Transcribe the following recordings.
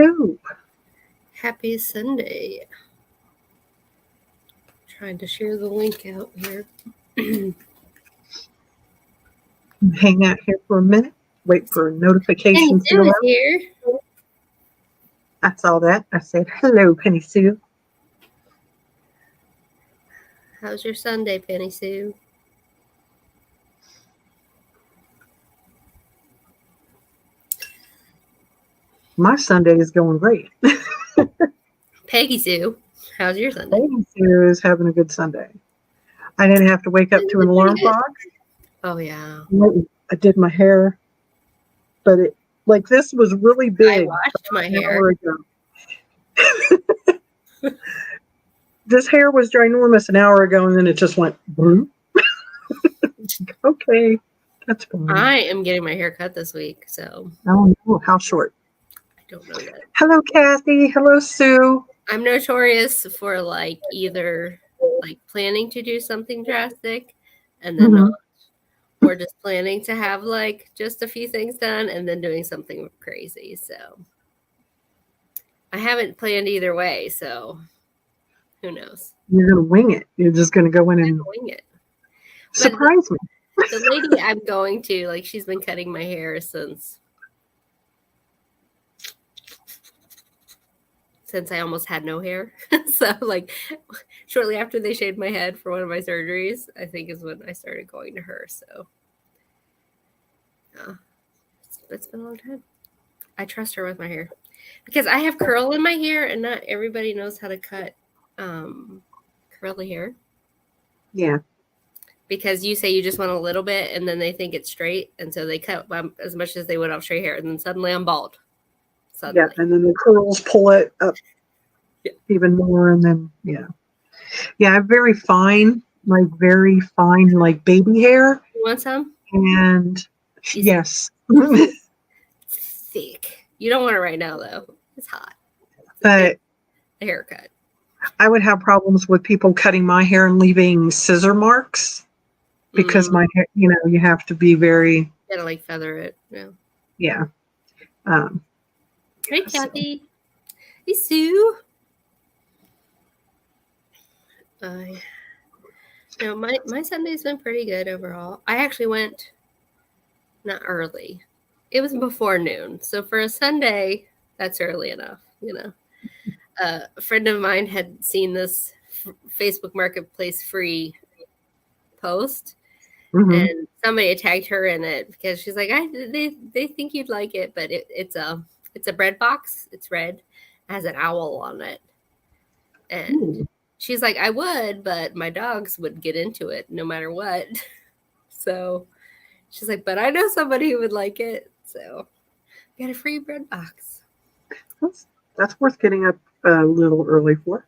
Hello. Happy Sunday. Trying to share the link out here. Hang out here for a minute. Wait for notifications to go out. Here. I saw that. I said, hello, Penny Sue. How's your Sunday, Penny Sue? My Sunday is going great. Peggy Sue, how's your Sunday? Peggy Sue is having a good Sunday. I didn't have to wake up to an alarm clock. Oh, yeah. I did my hair, but this was really big. I washed my hair. This hair was ginormous an hour ago, and then it just went, okay, that's fine. I am getting my hair cut this week, so. Oh, no. How short? I don't know yet. Hello, Kathy. Hello, Sue. I'm notorious for either planning to do something drastic and then not, or just planning to have just a few things done and then doing something crazy. So I haven't planned either way, so who knows? You're going to wing it. You're just going to go in and wing it. Surprise me. The lady I'm going to, she's been cutting my hair since I almost had no hair. So shortly after they shaved my head for one of my surgeries, I think is when I started going to her. So it's been a long time. I trust her with my hair because I have curl in my hair and not everybody knows how to cut curly hair. Yeah. Because you say you just want a little bit and then they think it's straight. And so they cut as much as they would off straight hair. And then suddenly I'm bald. Suddenly. Yeah, and then the curls pull it up even more, and then I have very fine baby hair. You want some? And yes, thick. You don't want it right now though. It's hot. But a haircut. I would have problems with people cutting my hair and leaving scissor marks because my hair. You have to be very. You gotta feather it. Yeah. Yeah. Hey, Kathy. Hey, Sue. My Sunday's been pretty good overall. I actually went not early. It was before noon. So for a Sunday, that's early enough, A friend of mine had seen this Facebook Marketplace free post. And somebody tagged her in it because she's like, they think you'd like it, but it's a bread box. It's red. It has an owl on it. And she's like, I would, but my dogs would get into it no matter what. So she's like, but I know somebody who would like it. So I got a free bread box. That's worth getting up a little early for.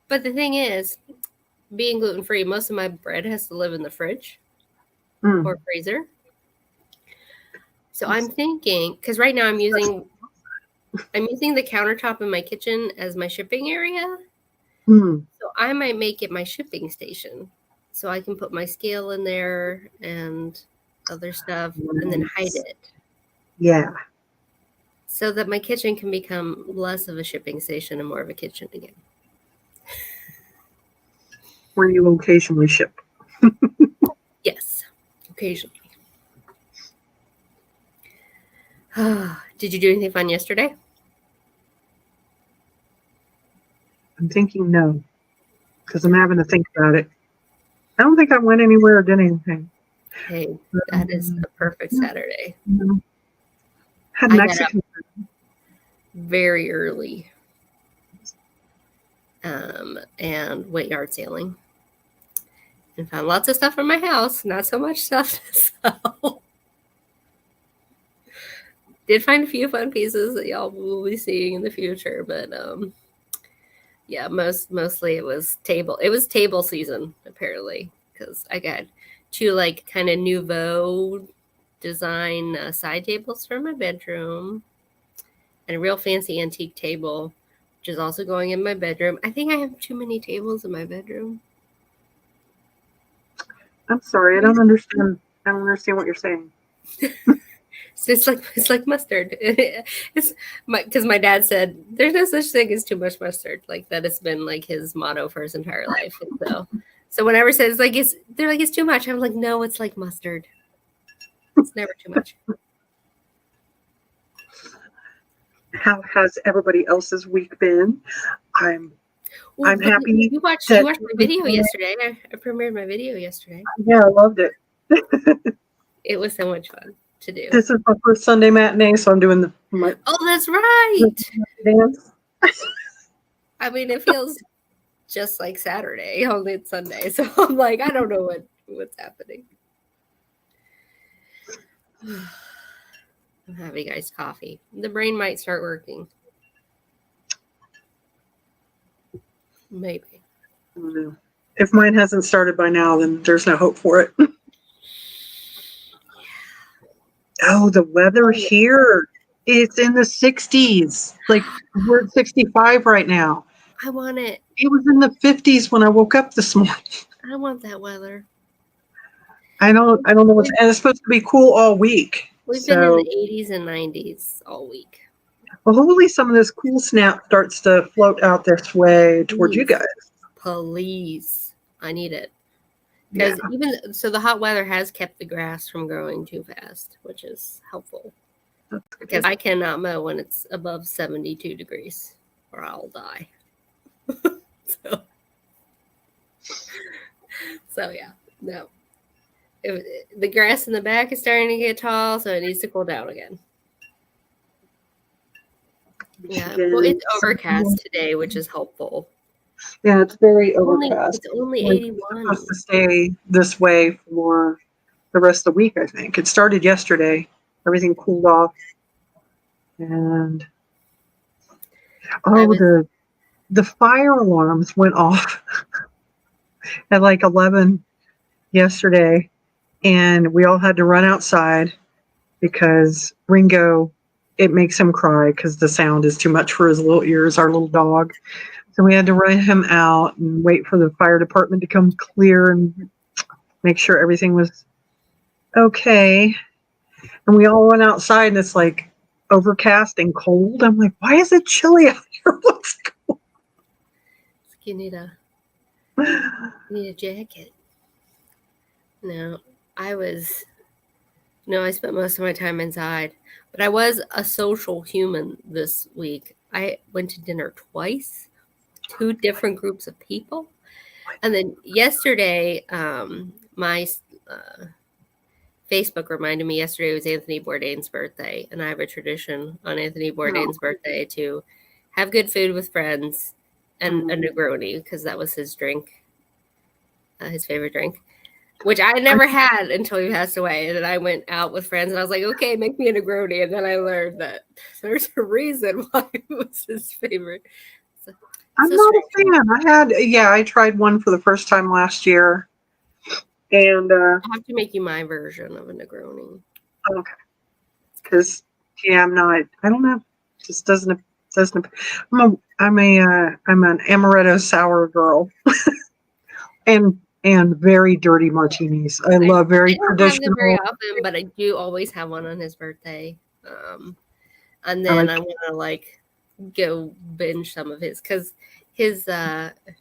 But the thing is, being gluten-free, most of my bread has to live in the fridge or freezer. So I'm thinking, because right now I'm using the countertop in my kitchen as my shipping area. So I might make it my shipping station. So I can put my scale in there and other stuff and then hide it. Yeah. So that my kitchen can become less of a shipping station and more of a kitchen again. Where you occasionally ship. Yes, occasionally. Did you do anything fun yesterday? I'm thinking no, because I'm having to think about it. I don't think I went anywhere or did anything. Hey, that is a perfect Saturday. Had Mexican food very early. And went yard sailing. And found lots of stuff in my house. Not so much stuff to sell. Did find a few fun pieces that y'all will be seeing in the future, but mostly it was table. It was table season apparently because I got two kind of nouveau design side tables for my bedroom and a real fancy antique table, which is also going in my bedroom. I think I have too many tables in my bedroom. I'm sorry, I don't understand what you're saying. It's like mustard. It's because my dad said there's no such thing as too much mustard. Like that has been like his motto for his entire life. And so whenever it says like they're like it's too much. I'm like, no, it's like mustard. It's never too much. How has everybody else's week been? I'm happy. You watched my video yesterday. I premiered my video yesterday. Yeah, I loved it. It was so much fun to do. This is my first Sunday matinee, so I'm doing my Oh, that's right. dance. I mean, it feels just like Saturday, only it's Sunday. So I'm like, I don't know what's happening. I'm having iced coffee. The brain might start working. Maybe. I don't know. If mine hasn't started by now, then there's no hope for it. Oh, the weather here. It's in the 60s. Like we're at 65 right now. I want it. It was in the 50s when I woke up this morning. I want that weather. I don't know what's, and it's supposed to be cool all week. We've been in the 80s and 90s all week. Well, hopefully some of this cool snap starts to float out this way towards you guys. Please. I need it. Because even so, the hot weather has kept the grass from growing too fast, which is helpful. Because I cannot mow when it's above 72 degrees or I'll die. So yeah, no. The grass in the back is starting to get tall, so it needs to cool down again. Yeah, well, it's overcast today, which is helpful. Yeah, it's very overcast. It's only 81. It's supposed to stay this way for the rest of the week, I think. It started yesterday. Everything cooled off. And the fire alarms went off at like 11 yesterday. And we all had to run outside because Ringo, it makes him cry because the sound is too much for his little ears, our little dog. So we had to run him out and wait for the fire department to come clear and make sure everything was okay. And we all went outside and it's like overcast and cold. I'm like, why is it chilly out here? What's going on? You need a jacket. No, I spent most of my time inside, but I was a social human this week. I went to dinner twice, 2 different groups of people. And then yesterday, my Facebook reminded me yesterday was Anthony Bourdain's birthday. And I have a tradition on Anthony Bourdain's birthday to have good food with friends and a Negroni, because that was his drink, his favorite drink. Which I never had until he passed away. And then I went out with friends and I was like, okay, make me a Negroni. And then I learned that there's a reason why it was his favorite. I'm not a fan. I tried one for the first time last year. And I have to make you my version of a Negroni. Okay. Because I don't know. It just doesn't I'm an amaretto sour girl. And very dirty martinis. I love very traditional. I don't have them very often, but I do always have one on his birthday. And then I want to go binge some of his, because his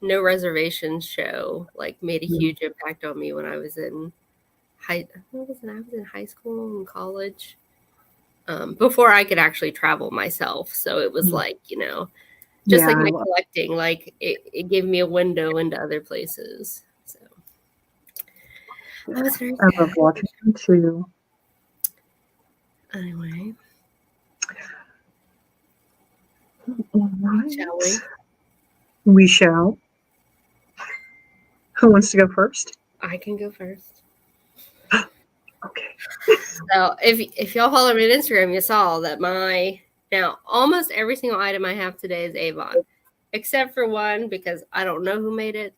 No Reservations show made a huge impact on me when I was in high school and college. Before I could actually travel myself. So it was my collecting, it gave me a window into other places. I was very sad. I love watching them too. Anyway. All right. Shall we? We shall. Who wants to go first? I can go first. Okay. So if y'all follow me on Instagram, you saw that now almost every single item I have today is Avon, except for one because I don't know who made it,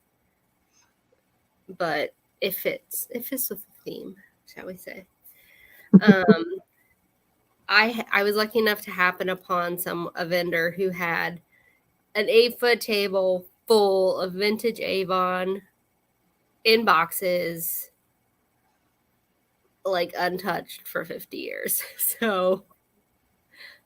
but it fits with the theme, shall we say. I was lucky enough to happen upon a vendor who had an 8-foot table full of vintage Avon in boxes, like untouched for 50 years. So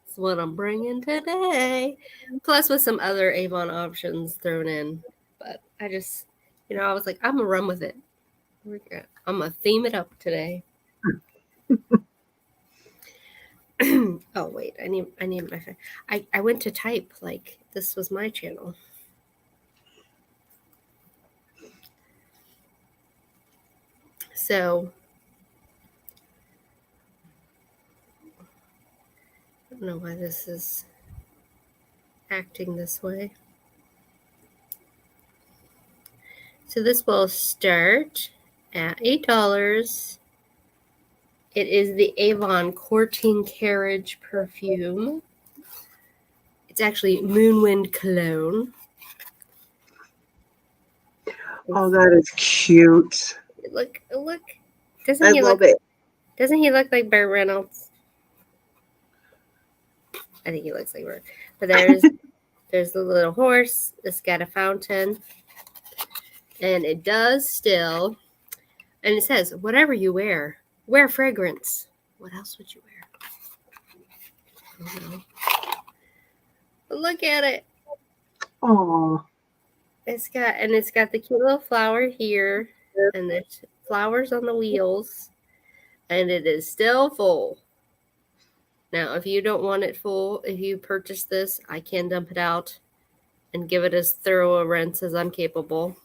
that's what I'm bringing today. Plus with some other Avon options thrown in. But I just, I was like, I'm going to run with it. I'm going to theme it up today. Oh, wait. I need my phone. I went to type like this was my channel. So I don't know why this is acting this way. So this will start at $8. It is the Avon Courting Carriage perfume. It's actually Moonwind Cologne. Oh, that is cute. Look. I Doesn't love it. he look like Burt Reynolds? I think he looks like Burt. But there's the little horse. It's got a fountain. And it does still. And it says, whatever you wear fragrance. What else would you wear? I don't know. But look at it. Oh. It's got the cute little flower here. And there's flowers on the wheels. And it is still full. Now, if you don't want it full, if you purchase this, I can dump it out and give it as thorough a rinse as I'm capable.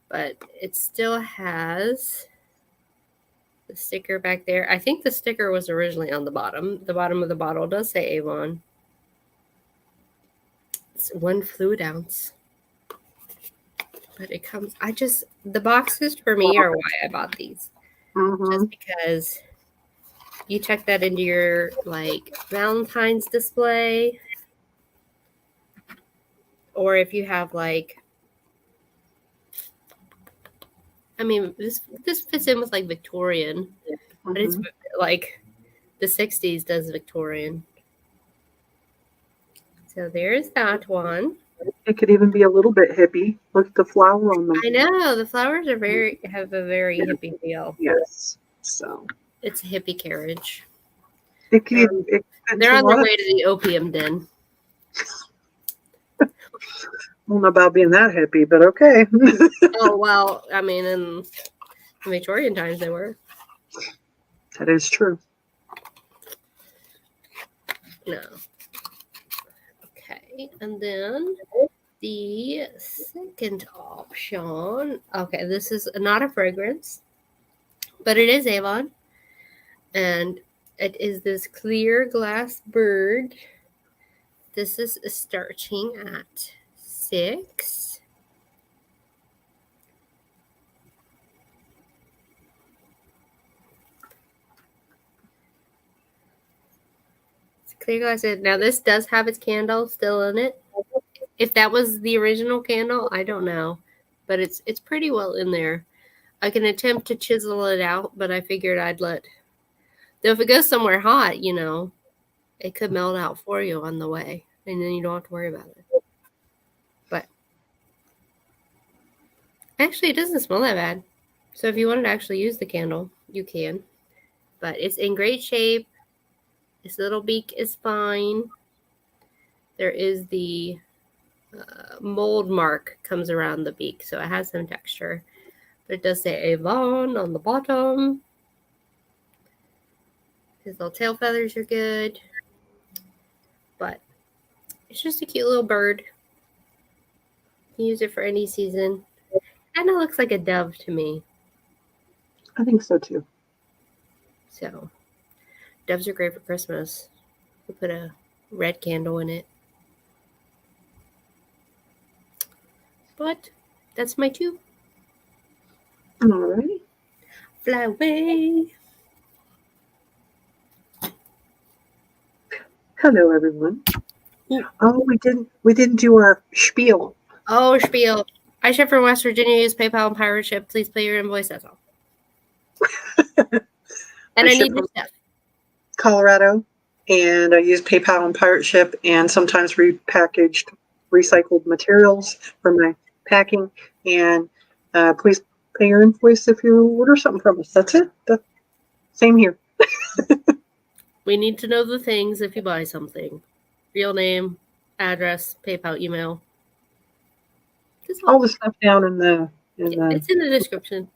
But it still has the sticker back there. I think the sticker was originally on the bottom. The bottom of the bottle does say Avon. It's 1 fluid ounce. But it comes, the boxes for me are why I bought these. Mm-hmm. Just because you check that into your like Valentine's display, or if you have like, I mean, this fits in with like Victorian, but it's like the 60s does Victorian. So there's that one. It could even be a little bit hippie. Look at the flower on them. I know the flowers have a very hippie feel. Yes. So it's a hippie carriage. It could, they're on their way to the opium den. I don't know about being that hippie, but okay. Oh, well, I mean, in Victorian times they were. That is true. No. Okay, and then the second option. Okay, this is not a fragrance, but it is Avon. And it is this clear glass bird. This is starting at $6. It's clear glass. Now this does have its candle still in it. If that was the original candle, I don't know, but it's pretty well in there. I can attempt to chisel it out, but I figured I'd let. Though if it goes somewhere hot, it could melt out for you on the way, and then you don't have to worry about it. But actually, it doesn't smell that bad. So if you wanted to actually use the candle, you can. But it's in great shape. This little beak is fine. There is the mold mark comes around the beak, so it has some texture. But it does say Avon on the bottom. His little tail feathers are good. But it's just a cute little bird. You can use it for any season. And it looks like a dove to me. I think so too. So, doves are great for Christmas. We put a red candle in it. But that's my 2. All right. Fly away. Hello, everyone. Oh, we didn't do our spiel. Oh, spiel. I ship from West Virginia. Use PayPal and pirate ship. Please pay your invoice. That's all. And I need your stuff. Colorado, and I use PayPal and pirate ship, and sometimes repackaged, recycled materials for my packing. And please pay your invoice if you order something from us. That's it. Same here. We need to know the things if you buy something. Real name, address, PayPal, email. All the stuff down in the It's in the description.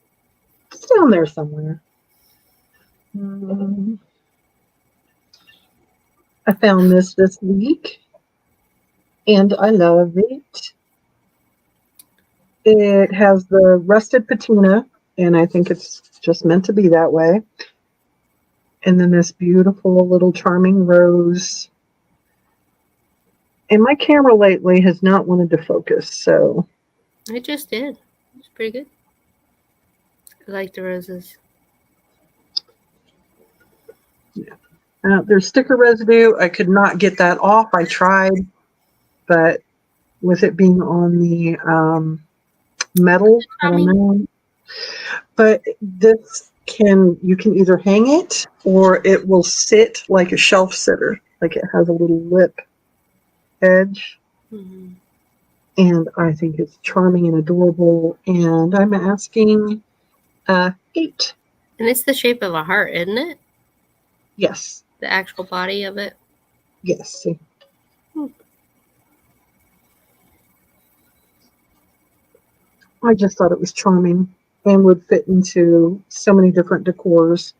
It's down there somewhere. I found this week, and I love it. It has the rusted patina, and I think it's just meant to be that way. And then this beautiful little charming rose. And my camera lately has not wanted to focus, so. It just did. It's pretty good. I like the roses. Yeah. There's sticker residue. I could not get that off. I tried, but with it being on the metal, I don't know. But this you can either hang it or it will sit like a shelf sitter. Like it has a little lip edge. Mm-hmm. And I think it's charming and adorable. And I'm asking 8. And it's the shape of a heart, isn't it? Yes. The actual body of it? Yes. I just thought it was charming and would fit into so many different decors.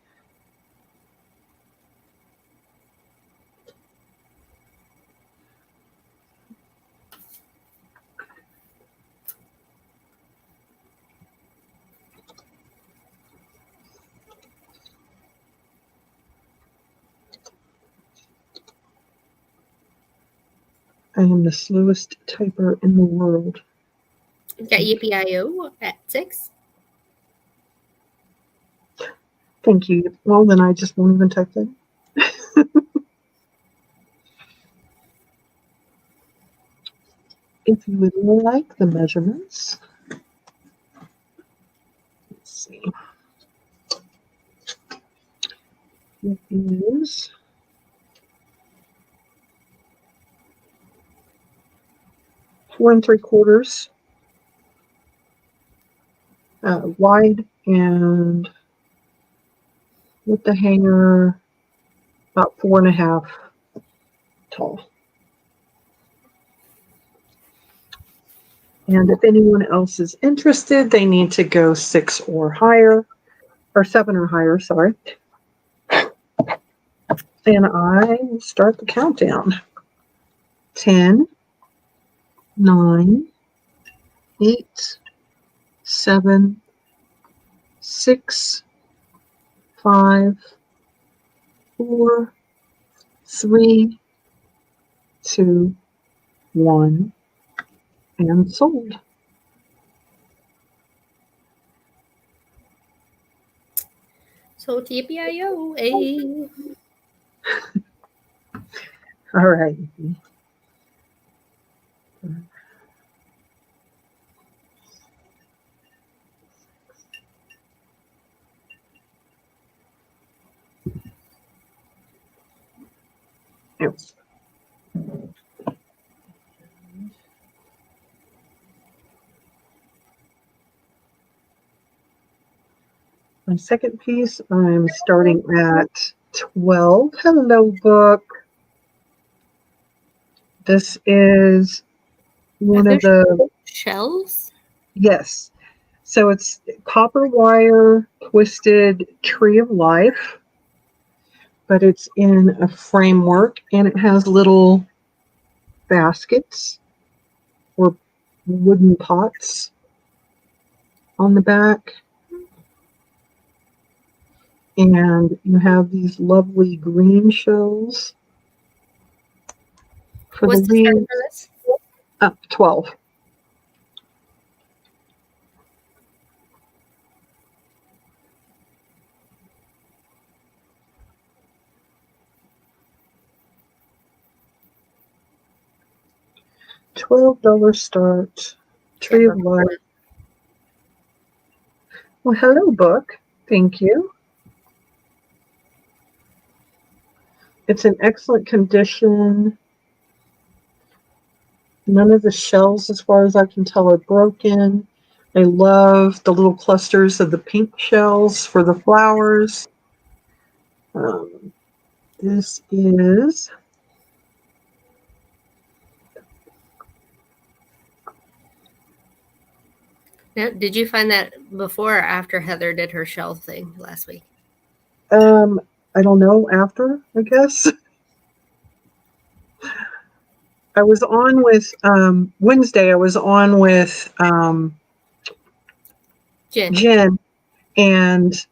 I am the slowest typer in the world. You got Yippee-I-O at 6. Thank you. Well, then I just won't even type that. If you would like the measurements, let's see. It is 4 3/4 wide, and with the hanger about 4 1/2 tall. And if anyone else is interested, they need to go 6 or higher, or 7 or higher, sorry. And I will start the countdown. 10, 9, 8, 7, 6, 5, 4, 3, 2, 1, and sold. So Yippee-I-O. Hey. All right. Yes. My second piece, I'm starting at 12. Hello, book. This is one of the shells. Yes. So it's copper wire twisted tree of life, but it's in a framework, and it has little baskets or wooden pots on the back. And you have these lovely green shells for What's the the start weeds. for this? 12. $12 start. Tree of life. Well, hello, book. Thank you. It's in excellent condition. None of the shells, as far as I can tell, are broken. I love the little clusters of the pink shells for the flowers. This is Now, did you find that before or after Heather did her shell thing last week? I don't know, after, I guess. I was on with Wednesday. I was on with Jen, and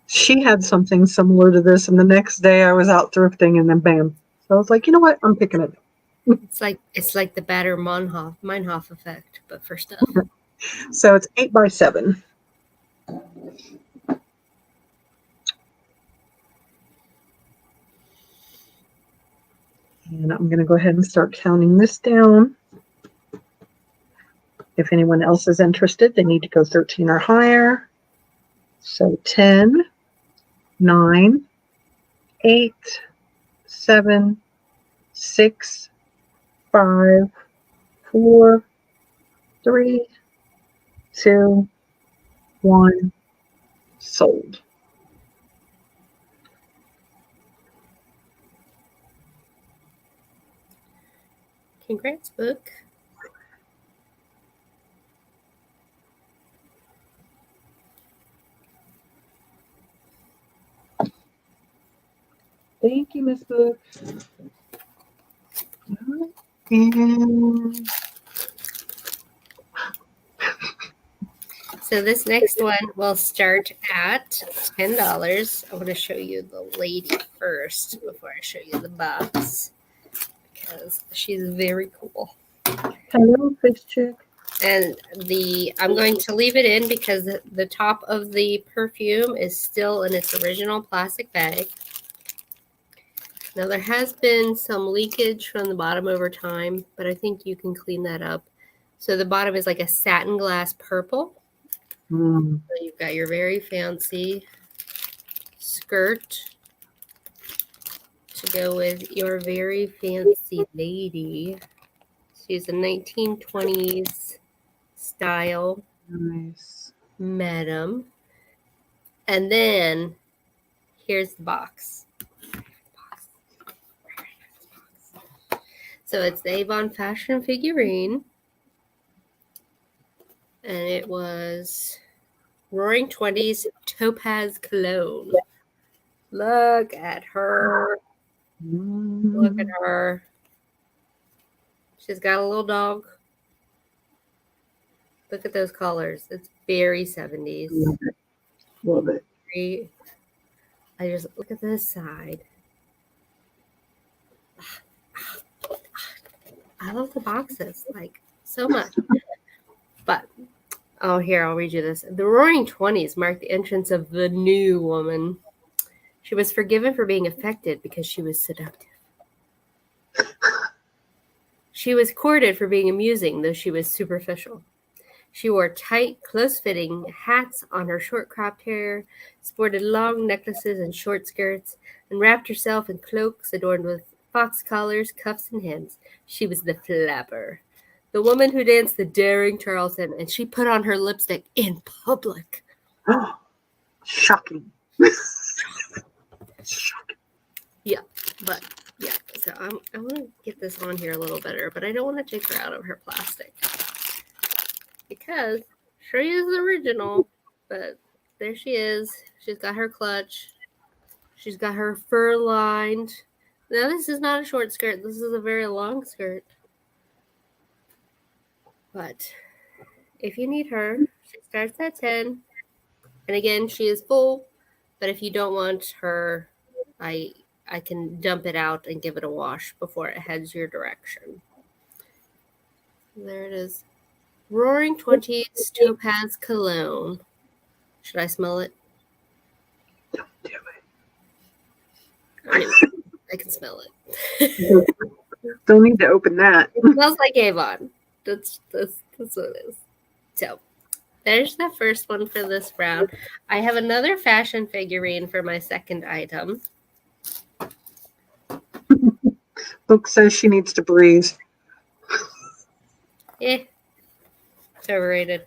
she had something similar to this. And the next day, I was out thrifting, and then bam! So I was like, you know what? I'm picking it. It's like the Bader Meinhof effect, but for stuff. So it's 8x7. And I'm going to go ahead and start counting this down. If anyone else is interested, they need to go 13 or higher. So 10, 9, 8, 7, 6, 5, 4, 3, 2, 1, sold. Congrats, book. Thank you, Miss Book. And so this next one will start at $10. I want to show you the lady first before I show you the box because she's very cool. hello, fish chick. And I'm going to leave it in because the top of the perfume is still in its original plastic bag. Now there has been some leakage from the bottom over time, but I think you can clean that up. So the bottom is like a satin glass purple. So you've got your very fancy skirt to go with your very fancy lady. She's a 1920s style. Nice. Madam. And then here's the box. So it's the Avon fashion figurine. And it was Roaring 20s Topaz Cologne. Look at her. Look at her. She's got a little dog. Look at those colors. It's very 70s. Love it. Love it. Very, I just look at this side. I love the boxes like so much. But oh, here, I'll read you this. The Roaring 20s marked the entrance of the new woman. She was forgiven for being affected because she was seductive. She was courted for being amusing, though she was superficial. She wore tight, close-fitting hats on her short-cropped hair, sported long necklaces and short skirts, and wrapped herself in cloaks adorned with fox collars, cuffs, and hems. She was the flapper, the woman who danced the daring Charleston, and she put on her lipstick in public. Oh, shocking. Shocking. Yeah, but yeah, so I want to get this on here a little better, but I don't want to take her out of her plastic because she is the original, but there she is. She's got her clutch. She's got her fur lined. Now, this is not a short skirt. This is a very long skirt. But if you need her, she starts at 10. And again, she is full. But if you don't want her, I can dump it out and give it a wash before it heads your direction. There it is. Roaring 20s Topaz Cologne. Should I smell it? Don't do it. Anyway, I can smell it. Don't need to open that. It smells like Avon. That's what it is. So there's the first one for this round. I have another fashion figurine for my second item. Book says she needs to breathe. It's overrated.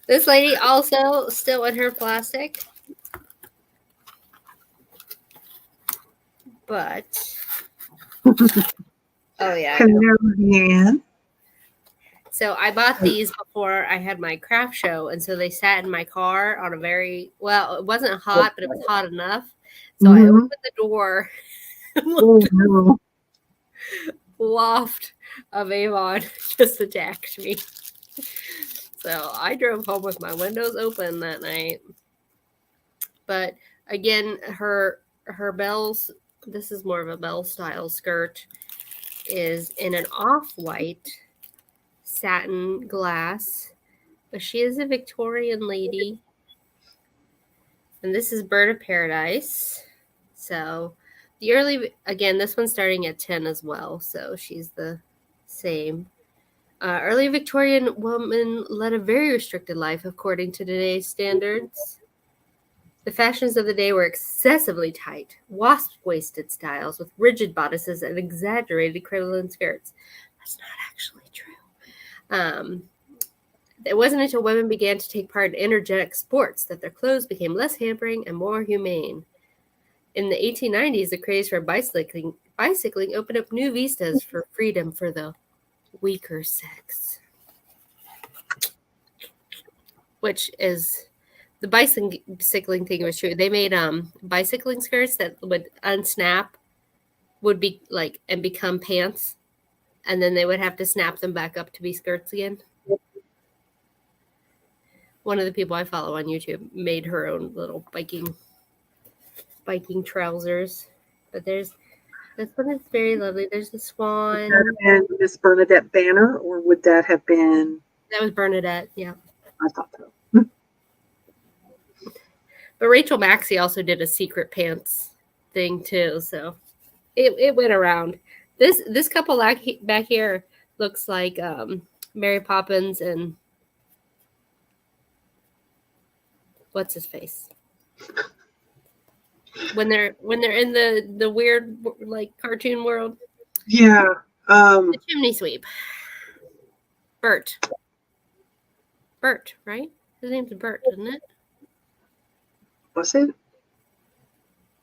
This lady also still in her plastic. But oh yeah. Hello, Leanne. So I bought these before I had my craft show, and so they sat in my car on a very well. It wasn't hot, but it was hot enough. So I opened the door, and Oh, no. waft of Avon just attacked me. So I drove home with my windows open that night. But again, her bells. This is more of a bell style skirt. Is in an off-white satin glass. But she is a Victorian lady. And this is Bird of Paradise. So this one's starting at 10 as well. So she's the same. Early Victorian woman led a very restricted life according to today's standards. The fashions of the day were excessively tight, wasp-waisted styles with rigid bodices and exaggerated crinoline skirts. That's not actually true. It wasn't until women began to take part in energetic sports that their clothes became less hampering and more humane. In the 1890s, the craze for bicycling opened up new vistas for freedom for the weaker sex. Which is, the bicycling thing was true. They made bicycling skirts that would unsnap, would be like, and become pants. And then they would have to snap them back up to be skirts again. One of the people I follow on YouTube made her own little biking trousers. But this one is very lovely. There's the swan. Would that have been Miss Bernadette Banner, or would that have been? That was Bernadette, yeah. I thought so. But Rachel Maxey also did a secret pants thing too, so it went around. This couple back here looks like Mary Poppins and what's his face when they're in the weird like cartoon world. Yeah. The chimney sweep. Bert, right? His name's Bert, isn't it? Was it?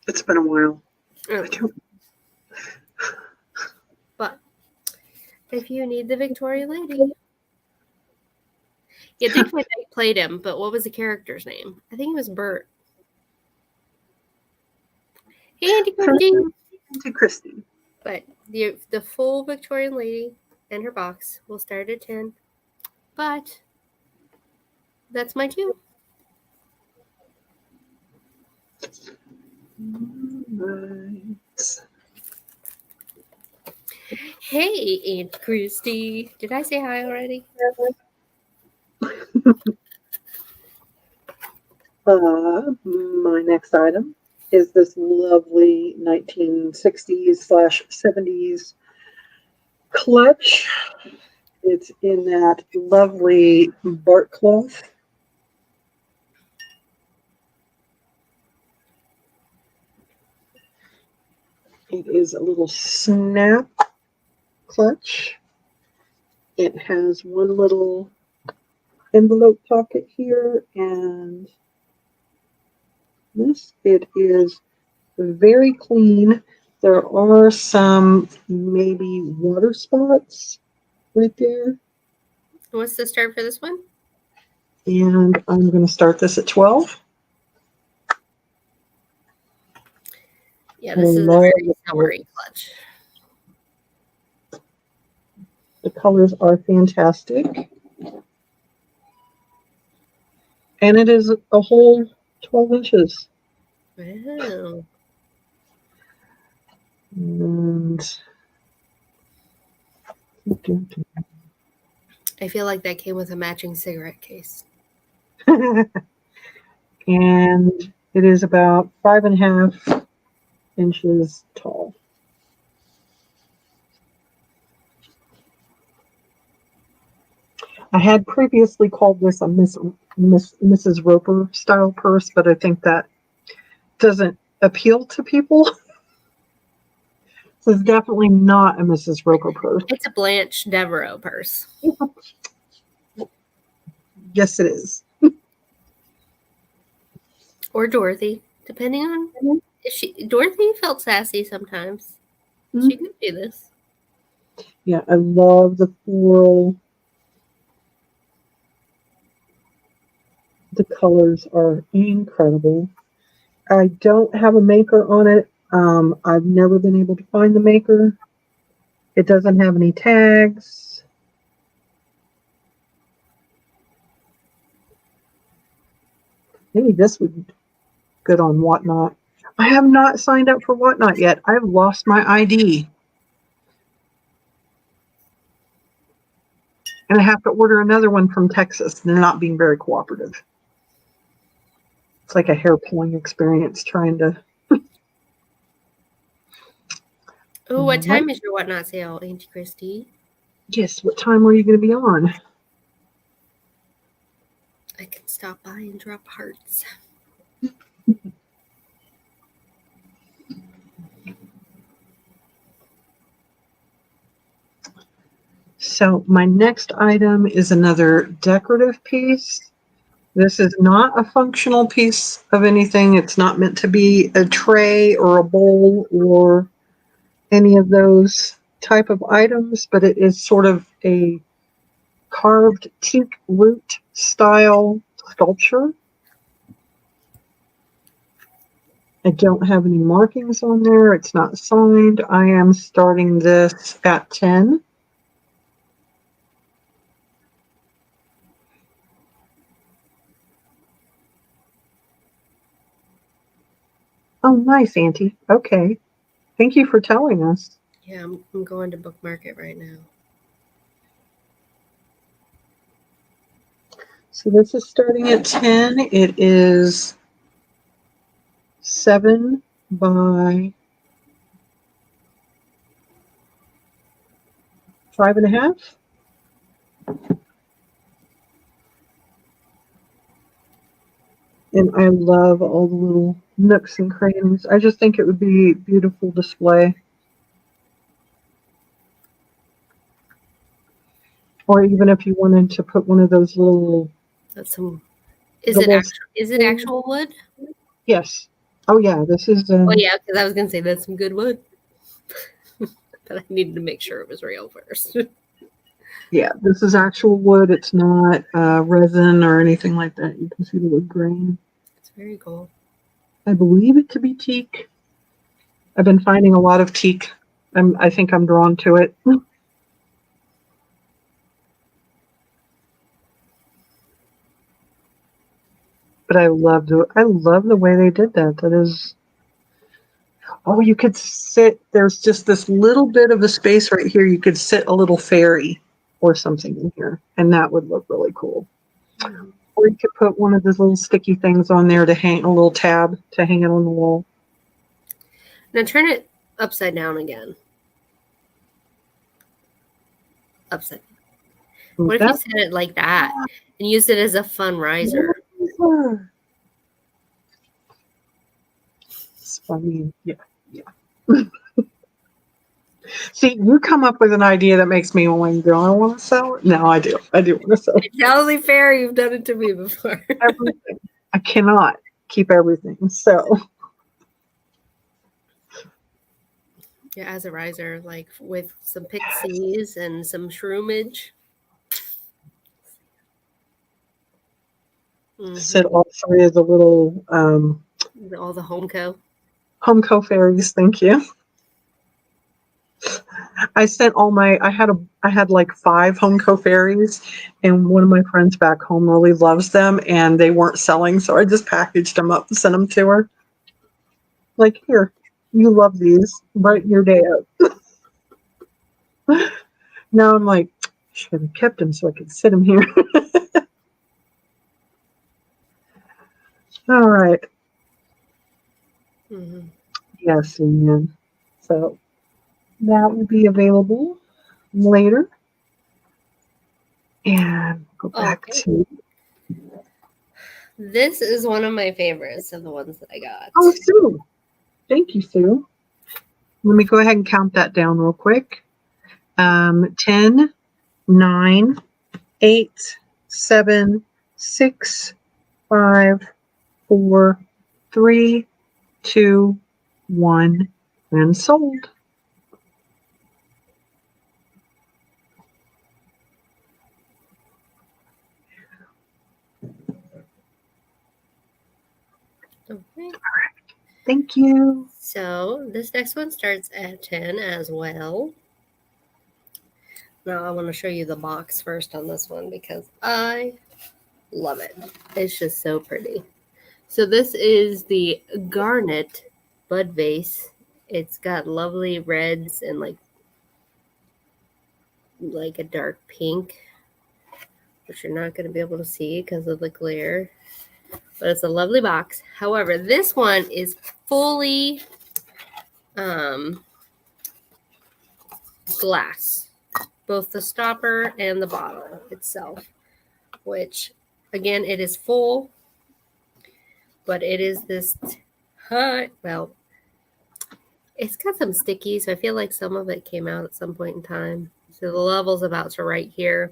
It's been a while. Oh. But if you need the Victorian lady. Yeah, Dick Van Dyke played him, but what was the character's name? I think it was Bert. Hey, Auntie Christy. Auntie Christy. But the full Victorian lady and her box will start at 10. But that's my 2. Right. Hey, Auntie Christy. Did I say hi already? My next item is this lovely 1960s/70s clutch. It's in that lovely bark cloth. It is a little snap clutch. It has one little envelope pocket here, and this, it is very clean. There are some maybe water spots right there. What's the start for this one? And I'm going to start this at 12. Yeah, this is a very summery clutch. The colors are fantastic. And it is a whole 12 inches. Wow. And I feel like that came with a matching cigarette case. and it is about 5.5 inches tall. I had previously called this a Mrs. Roper style purse, but I think that doesn't appeal to people. So it's definitely not a Mrs. Roper purse. It's a Blanche Devereaux purse. Yes, it is. Or Dorothy, depending on Dorothy felt sassy sometimes. She could do this. Yeah, I love the floral. The colors are incredible. I don't have a maker on it. I've never been able to find the maker. It doesn't have any tags. Maybe this would be good on Whatnot. I have not signed up for Whatnot yet. I've lost my ID. And I have to order another one from Texas. They're not being very cooperative. It's like a hair pulling experience trying to. Oh, what time is your Whatnot sale, Auntie Christy? Yes, what time are you going to be on? I can stop by and drop hearts. So my next item is another decorative piece. This is not a functional piece of anything. It's not meant to be a tray or a bowl or any of those type of items, but it is sort of a carved teak root style sculpture. I don't have any markings on there. It's not signed. I am starting this at 10. Oh, nice, Auntie. Okay. Thank you for telling us. Yeah, I'm going to bookmark it right now. So this is starting at 10. It is 7 by 5.5. And I love all the little nooks and crannies. I just think it would be a beautiful display. Or even if you wanted to put one of those little. That's some. Is it actual wood? Yes. Oh yeah. This is. Oh yeah, because I was gonna say that's some good wood, but I needed to make sure it was real first. Yeah, this is actual wood. It's not resin or anything like that. You can see the wood grain. It's very cool. I believe it to be teak. I've been finding a lot of teak. I think I'm drawn to it. But I love the way they did that. That is. Oh, you could sit. There's just this little bit of a space right here. You could sit a little fairy or something in here, and that would look really cool. Mm-hmm. Or you could put one of those little sticky things on there to hang, a little tab to hang it on the wall. Now turn it upside down again. Upside. What if you set it like that and use it as a fun riser? It's funny. Yeah. See, you come up with an idea that makes me want to go, I want to sell it. No, I do. I do want to sell it. It's totally fair. You've done it to me before. Everything. I cannot keep everything. So. Yeah, as a riser, like with some pixies and some shroomage. Mm-hmm. Sit all three of the little all the Homeco fairies. Thank you. I sent I had like 5 Homeco fairies, and one of my friends back home really loves them, and they weren't selling, so I just packaged them up and sent them to her. Like, here, you love these. Brighten your day up. Now I'm like, I should have kept them so I could sit them here. All right. Mm-hmm. Yes, and so that will be available later. And go back to. This is one of my favorites of the ones that I got. Oh, Sue. Thank you, Sue. Let me go ahead and count that down real quick. 10, 9, 8, 7, 6, 5, 4, 3, 2, won, and sold. Okay. Thank you. So this next one starts at 10 as well. Now I want to show you the box first on this one because I love it. It's just so pretty. So this is the Garnet Bud Vase. It's got lovely reds and like a dark pink, which you're not going to be able to see because of the glare. But it's a lovely box. However, this one is fully glass, both the stopper and the bottle itself, which again, it is full, but it is this, well, it's got some sticky, so I feel like some of it came out at some point in time. So the level's about to right here.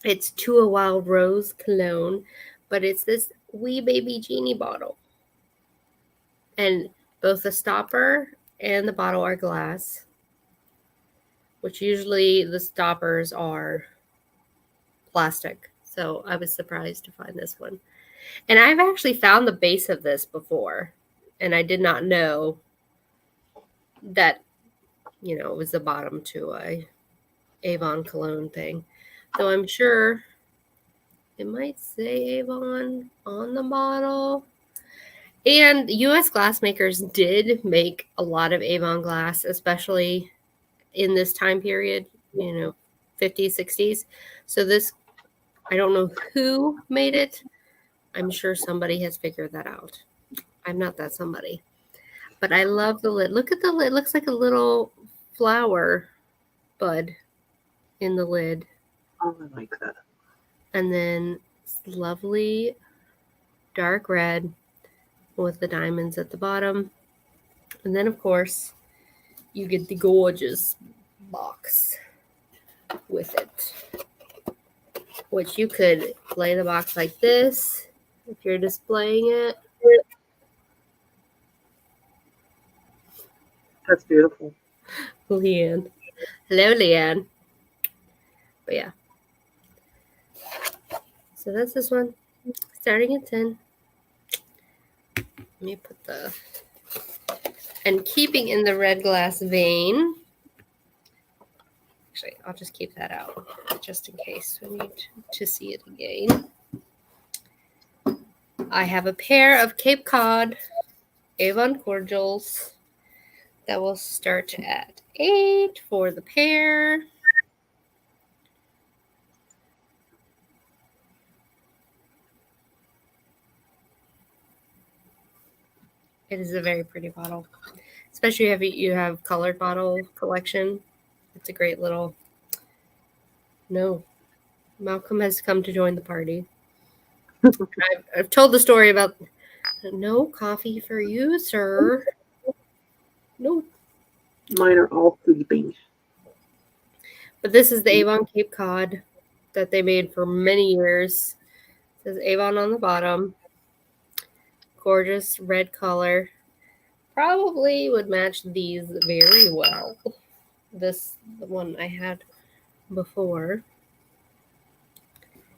It's To a Wild Rose cologne, but it's this wee baby genie bottle. And both the stopper and the bottle are glass, which usually the stoppers are plastic. So I was surprised to find this one. And I've actually found the base of this before, and I did not know that, it was the bottom to a Avon cologne thing. Though I'm sure it might say Avon on the bottle. And U.S. glass makers did make a lot of Avon glass, especially in this time period, 50s, 60s. So this, I don't know who made it. I'm sure somebody has figured that out. I'm not that somebody. But I love the lid. Look at the lid. It looks like a little flower bud in the lid. Oh, I like that. And then it's lovely dark red with the diamonds at the bottom. And then, of course, you get the gorgeous box with it, which you could lay the box like this if you're displaying it. That's beautiful. Leanne. Hello, Leanne. But yeah. So that's this one. Starting at 10. Let me put and keeping in the red glass vein. Actually, I'll just keep that out just in case we need to see it again. I have a pair of Cape Cod Avon cordials that will start at 8 for the pair. It is a very pretty bottle, especially if you have colored bottle collection. It's a great little. No, Malcolm has come to join the party. I've told the story about no coffee for you, sir. Nope. Mine are all sleeping. But this is the Avon Cape Cod that they made for many years. It says Avon on the bottom. Gorgeous red color. Probably would match these very well. This, the one I had before.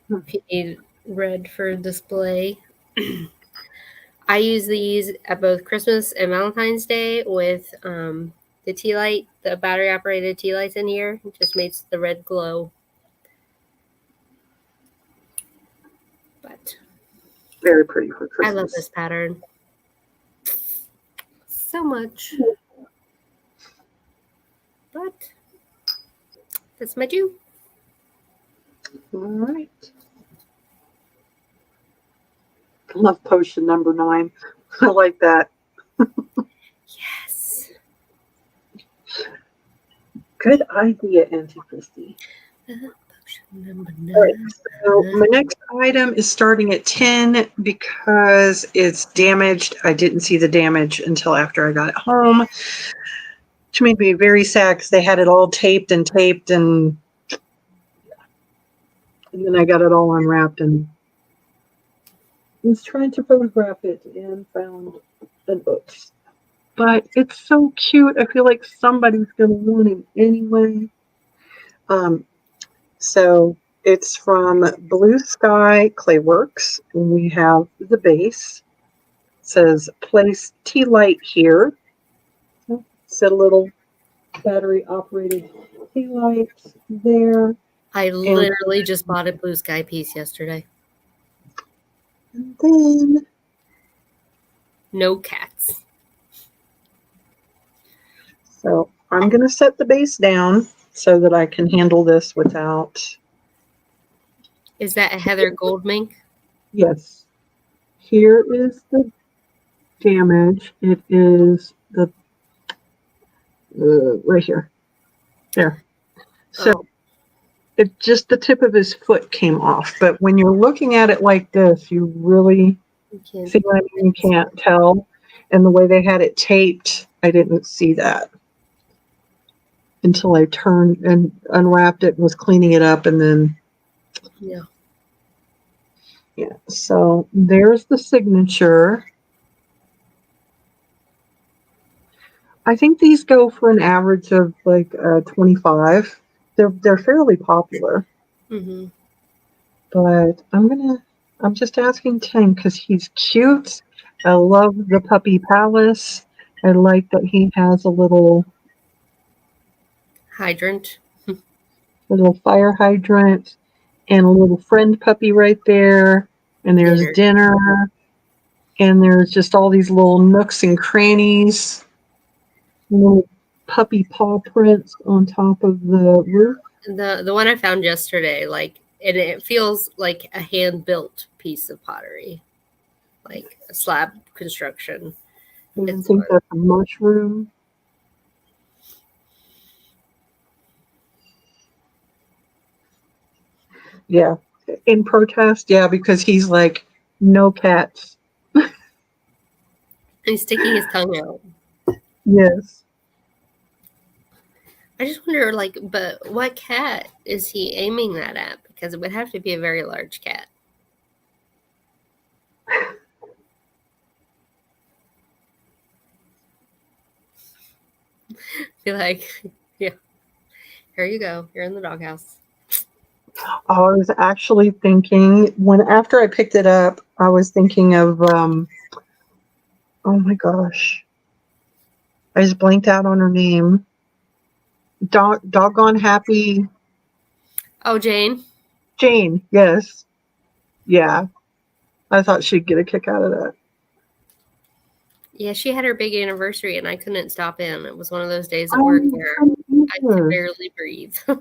If you need red for display. I use these at both Christmas and Valentine's Day with the tea light, the battery operated tea lights in here. It just makes the red glow. But very pretty for Christmas. I love this pattern so much. But that's my due. All right. I love potion number 9. I like that. Yes. Good idea, Auntie Christy. Potion number 9. All right, so my next item is starting at 10 because it's damaged. I didn't see the damage until after I got it home, which made me very sad because they had it all taped, and then I got it all unwrapped and was trying to photograph it and found an oops. but it's so cute. I feel like somebody's gonna want it anyway. Um, so it's from Blue Sky Clayworks, and we have the base. It says place tea light here. Set a little battery operated tea light there. I And literally just bought a Blue Sky piece yesterday. then No cats. so I'm going to set the base down so that I can handle this without. Is that a Heather Goldmink? Yes. Here is the damage. It is the right here. There. So Oh. it just the tip of his foot came off. But when you're looking at it like this, you really see what I mean? You can't tell. And the way they had it taped, I didn't see that until I turned and unwrapped it and was cleaning it up, and then Yeah. So there's the signature. I think these go for an average of like 25. They're fairly popular, Mm-hmm. but I'm just asking Tim because he's cute. I love the puppy palace. I like that he has a Hydrant. little fire hydrant and a little friend puppy right there. And there's dinner. And there's just all these little nooks and crannies. Little puppy paw prints on top of the roof. The one I found yesterday, like, and it feels like a hand built piece of pottery, like a slab construction. I think that's a mushroom. Yeah, in protest, yeah, because he's like, no cats. He's sticking his tongue out. Yes. I just wonder, like, but what cat is he aiming that at? Because it would have to be a very large cat. Be like, yeah, here you go. You're in the doghouse. I was actually thinking after I picked it up, I was thinking of oh my gosh, I just blanked out on her name. Doggone happy Oh, Jane. Jane. Yes, yeah. I thought she'd get a kick out of that. Yeah, she had her big anniversary, and I couldn't stop in. It was one of those days at work where I could barely breathe. I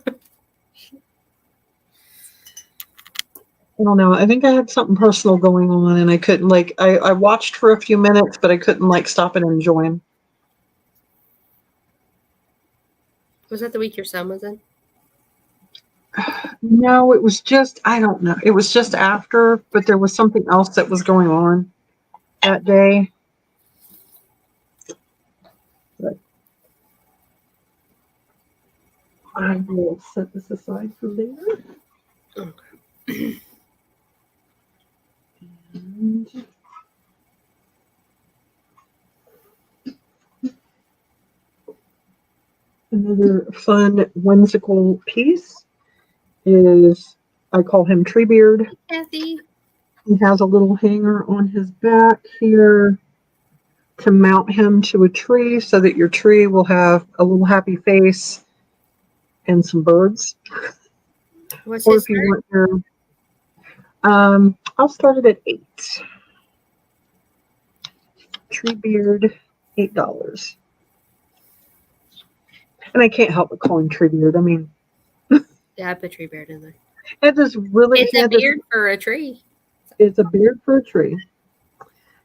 don't know. I think I had something personal going on, and I couldn't I watched for a few minutes, but I couldn't stop and enjoy him. Was that the week your son was in? No, it was just I don't know. It was just after, but there was something else that was going on that day. But I will set this aside for later. Okay. And another fun, whimsical piece is I call him Treebeard. Kathy. He has a little hanger on his back here to mount him to a tree so that your tree will have a little happy face and some birds. What's Or his if you start? want your, I'll start it at 8. Treebeard, $8. And I can't help but call him Treebeard. I mean, Yeah, I put tree beard in there. it is really. It's a beard for a tree. It's a beard for a tree.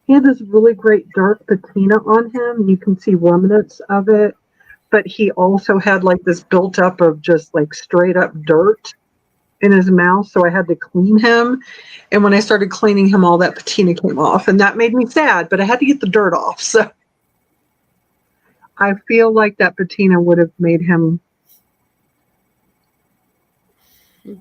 He had this really great dark patina on him. You can see remnants of it, but he also had like this built up of just like straight up dirt in his mouth. So I had to clean him. And when I started cleaning him, all that patina came off, and that made me sad, but I had to get the dirt off. So I feel like that patina would have made him. Yeah.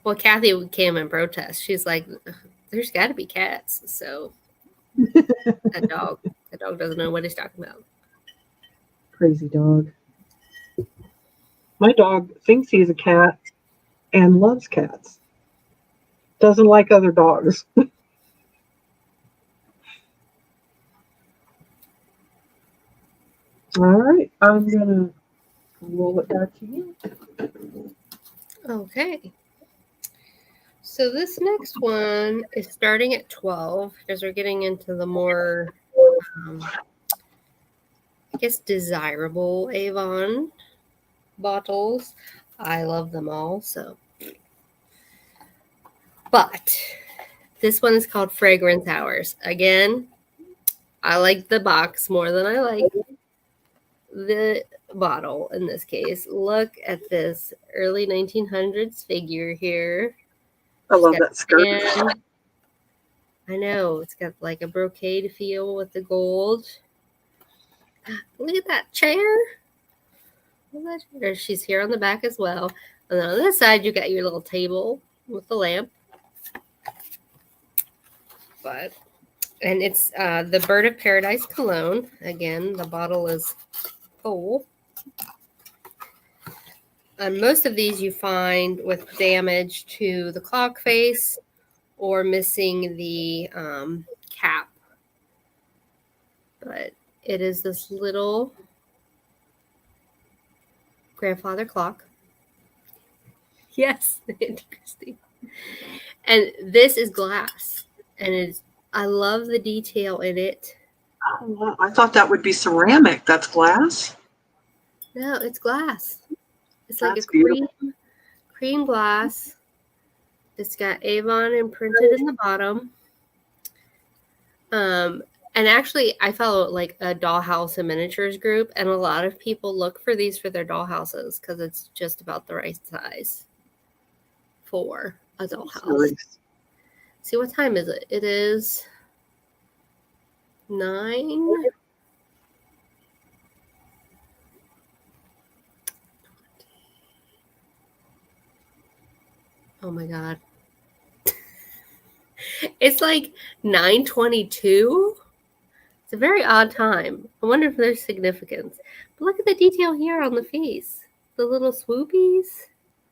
Well, Kathy came in protest. She's like, there's got to be cats. So that dog doesn't know what he's talking about. Crazy dog. My dog thinks he's a cat and loves cats. Doesn't like other dogs. All right, I'm gonna roll it back to you. Okay. So this next one is starting at 12 because we're getting into the more, I guess, desirable Avon bottles. I love them all, so. But this one is called Fragrance Hours. Again, I like the box more than I like the bottle in this case. Look at this early 1900s figure here. I love that skirt. I know, it's got like a brocade feel with the gold. Look at that chair. She's here on the back as well. And then on this side, you got your little table with the lamp. And it's the Bird of Paradise cologne. Again, the bottle is full. Most of these you find with damage to the clock face or missing the cap. But it is this little grandfather clock. Yes, interesting. And this is glass. And I love the detail in it. Oh, wow. I thought that would be ceramic. That's glass? No, it's glass. It's like That's a cream glass. It's got Avon imprinted in the bottom. And actually, I follow like a dollhouse and miniatures group, and a lot of people look for these for their dollhouses because it's just about the right size for a dollhouse. Nice. See, what time is it? It is 9. Oh my God. It's like 9:22. It's a very odd time. I wonder if there's significance. But look at the detail here on the face. The little swoopies.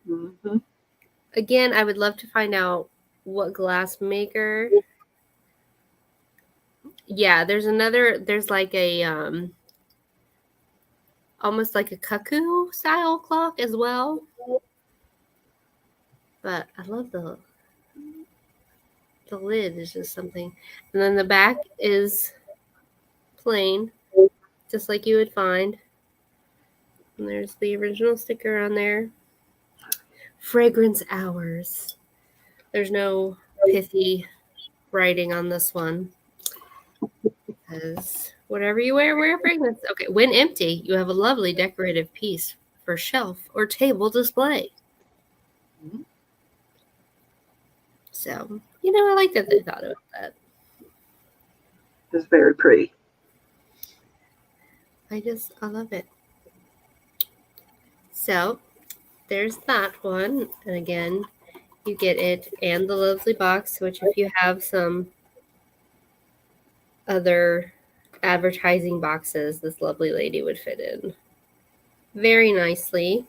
Mm-hmm. Again, I would love to find out what glass maker. Yeah, there's like a almost like a cuckoo style clock as well. But I love the lid is just something. And then the back is plain, just like you would find. And there's the original sticker on there. Fragrance Hours. There's no pithy writing on this one. Because whatever you wear fragrance. Okay, when empty, you have a lovely decorative piece for shelf or table display. Mm-hmm. So, I like that they thought about that. It's very pretty. I love it. So, there's that one. And again, you get it and the lovely box, which if you have some other advertising boxes, this lovely lady would fit in very nicely.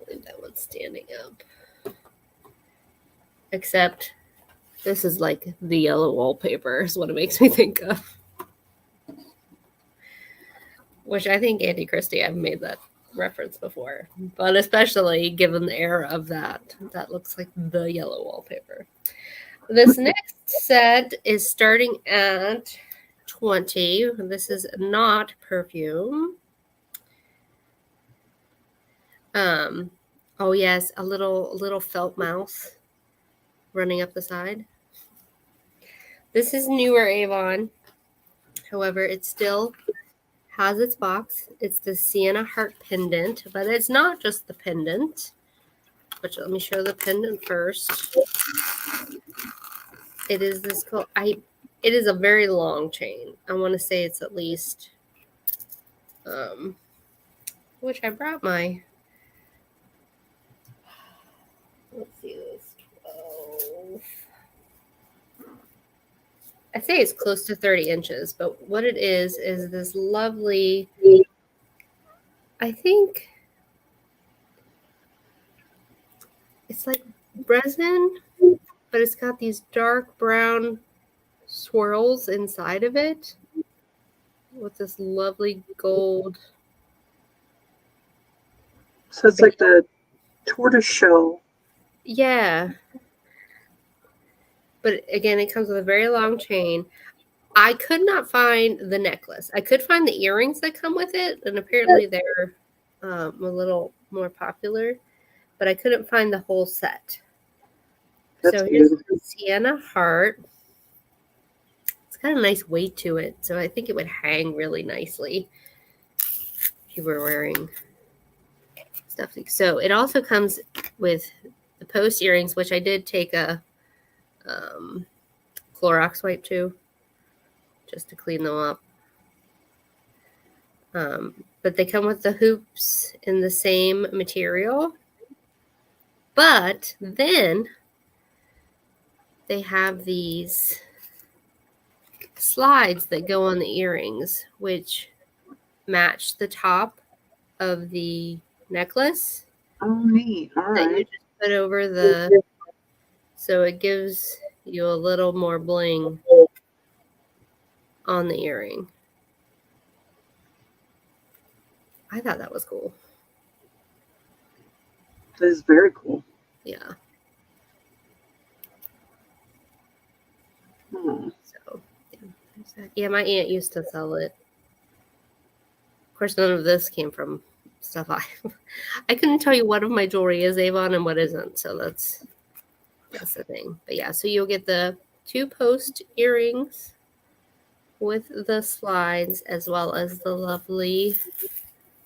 Leave that one standing up. Except this is like the yellow wallpaper is what it makes me think of. Which I think Andy Christie, I've made that reference before. But especially given the era of that looks like the yellow wallpaper. This next set is starting at 20. This is not Perfume. Oh yes, a little felt mouse running up the side. This is newer Avon. However, it still has its box. It's the Sienna Heart pendant, but it's not just the pendant. But let me show the pendant first. It is this cool. It is a very long chain. I want to say it's at least, which I brought my Let's see this. 12. I say it's close to 30 inches, but what it is this lovely, I think it's like resin, but it's got these dark brown swirls inside of it with this lovely gold. So it's like the tortoise shell. Yeah. But again, it comes with a very long chain. I could not find the necklace. I could find the earrings that come with it, and apparently they're a little more popular, but I couldn't find the whole set. That's So here's beautiful. the Sienna Heart. It's got a nice weight to it, so I think it would hang really nicely if you were wearing stuff. So it also comes with the post earrings, which I did take a Clorox wipe to, just to clean them up. But they come with the hoops in the same material. But then they have these slides that go on the earrings, which match the top of the necklace. Oh, neat. All that you right. just put over the, so it gives you a little more bling on the earring. I thought that was cool. That is very cool. Yeah. Hmm. So, yeah, my aunt used to sell it. Of course, none of this came from stuff I couldn't tell you what of my jewelry is Avon and what isn't. So that's the thing. But yeah, so you'll get the 2 post earrings with the slides as well as the lovely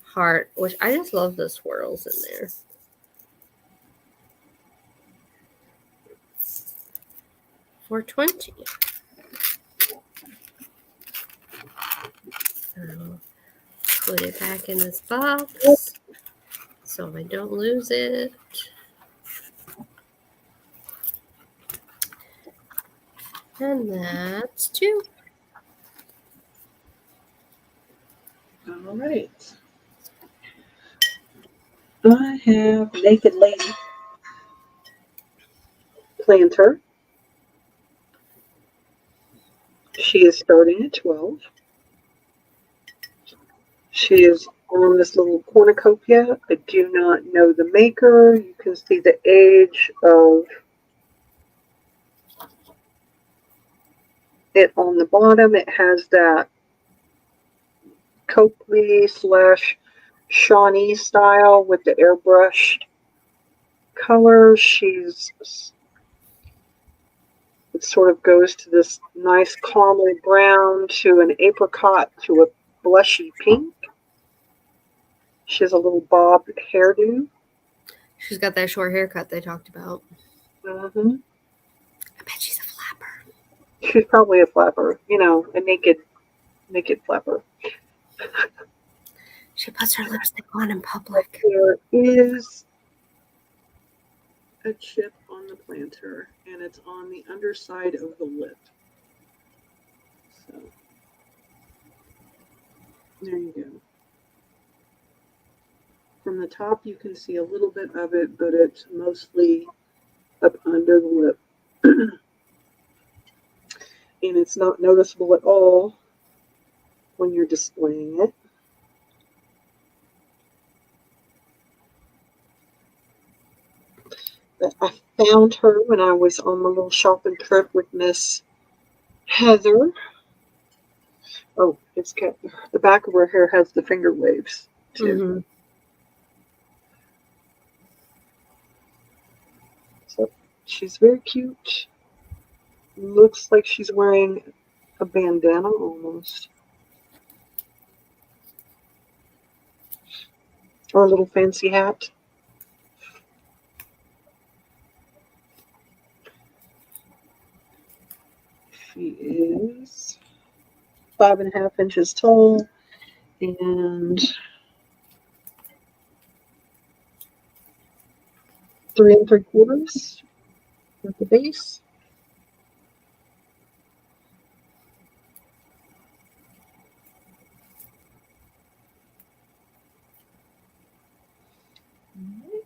heart, which I just love the swirls in there. $4.20. So put it back in this box so I don't lose it. And that's 2. All right. I have Naked Lady planter. She is starting at 12. She is on this little cornucopia. I do not know the maker. You can see the age of it on the bottom. It has that Copley / Shawnee style with the airbrushed colors. It sort of goes to this nice caramel brown to an apricot to a blushy pink. She has a little bob hairdo. She's got that short haircut they talked about. Mm-hmm. I bet she's a flapper. She's probably a flapper, a naked flapper. She puts her lipstick on in public. There is a chip on the planter, and it's on the underside of the lip. So, there you go. From the top, you can see a little bit of it, but it's mostly up under the lip. And it's not noticeable at all when you're displaying it. But I found her when I was on my little shopping trip with Miss Heather. Oh, it's got the back of her hair has the finger waves too. Mm-hmm. So she's very cute. Looks like she's wearing a bandana almost. Or a little fancy hat. She is 5.5 inches tall and 3 3/4 at the base. Alright.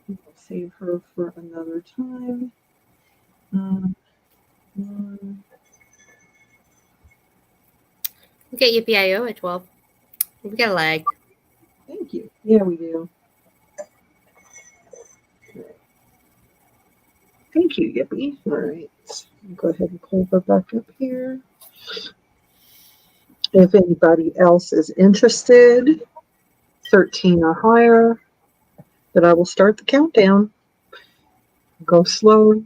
We'll save her for another time. We got Yippee-I-O at 12. We got a lag. Thank you. Yeah, we do. Thank you, Yippee. All right. Go ahead and pull her back up here. If anybody else is interested, 13 or higher, then I will start the countdown. Go slow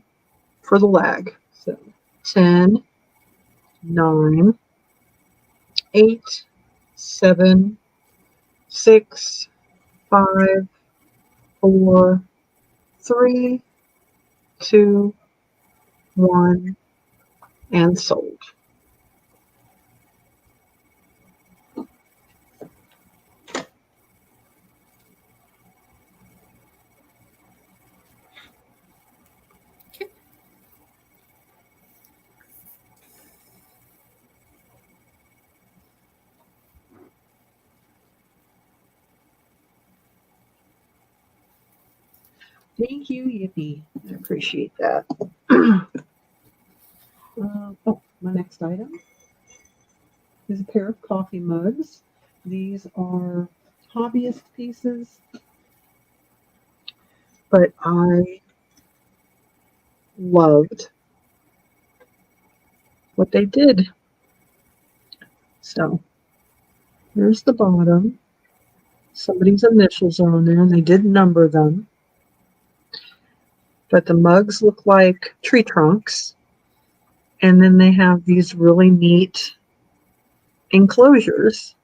for the lag. So 10, 9, 8, 7, 6, 5, 4, 3, 2, 1, and sold. Thank you, Yippee. I appreciate that. My next item is a pair of coffee mugs. These are hobbyist pieces, but I loved what they did. So here's the bottom. Somebody's initials are on there, and they did number them. But the mugs look like tree trunks. And then they have these really neat enclosures.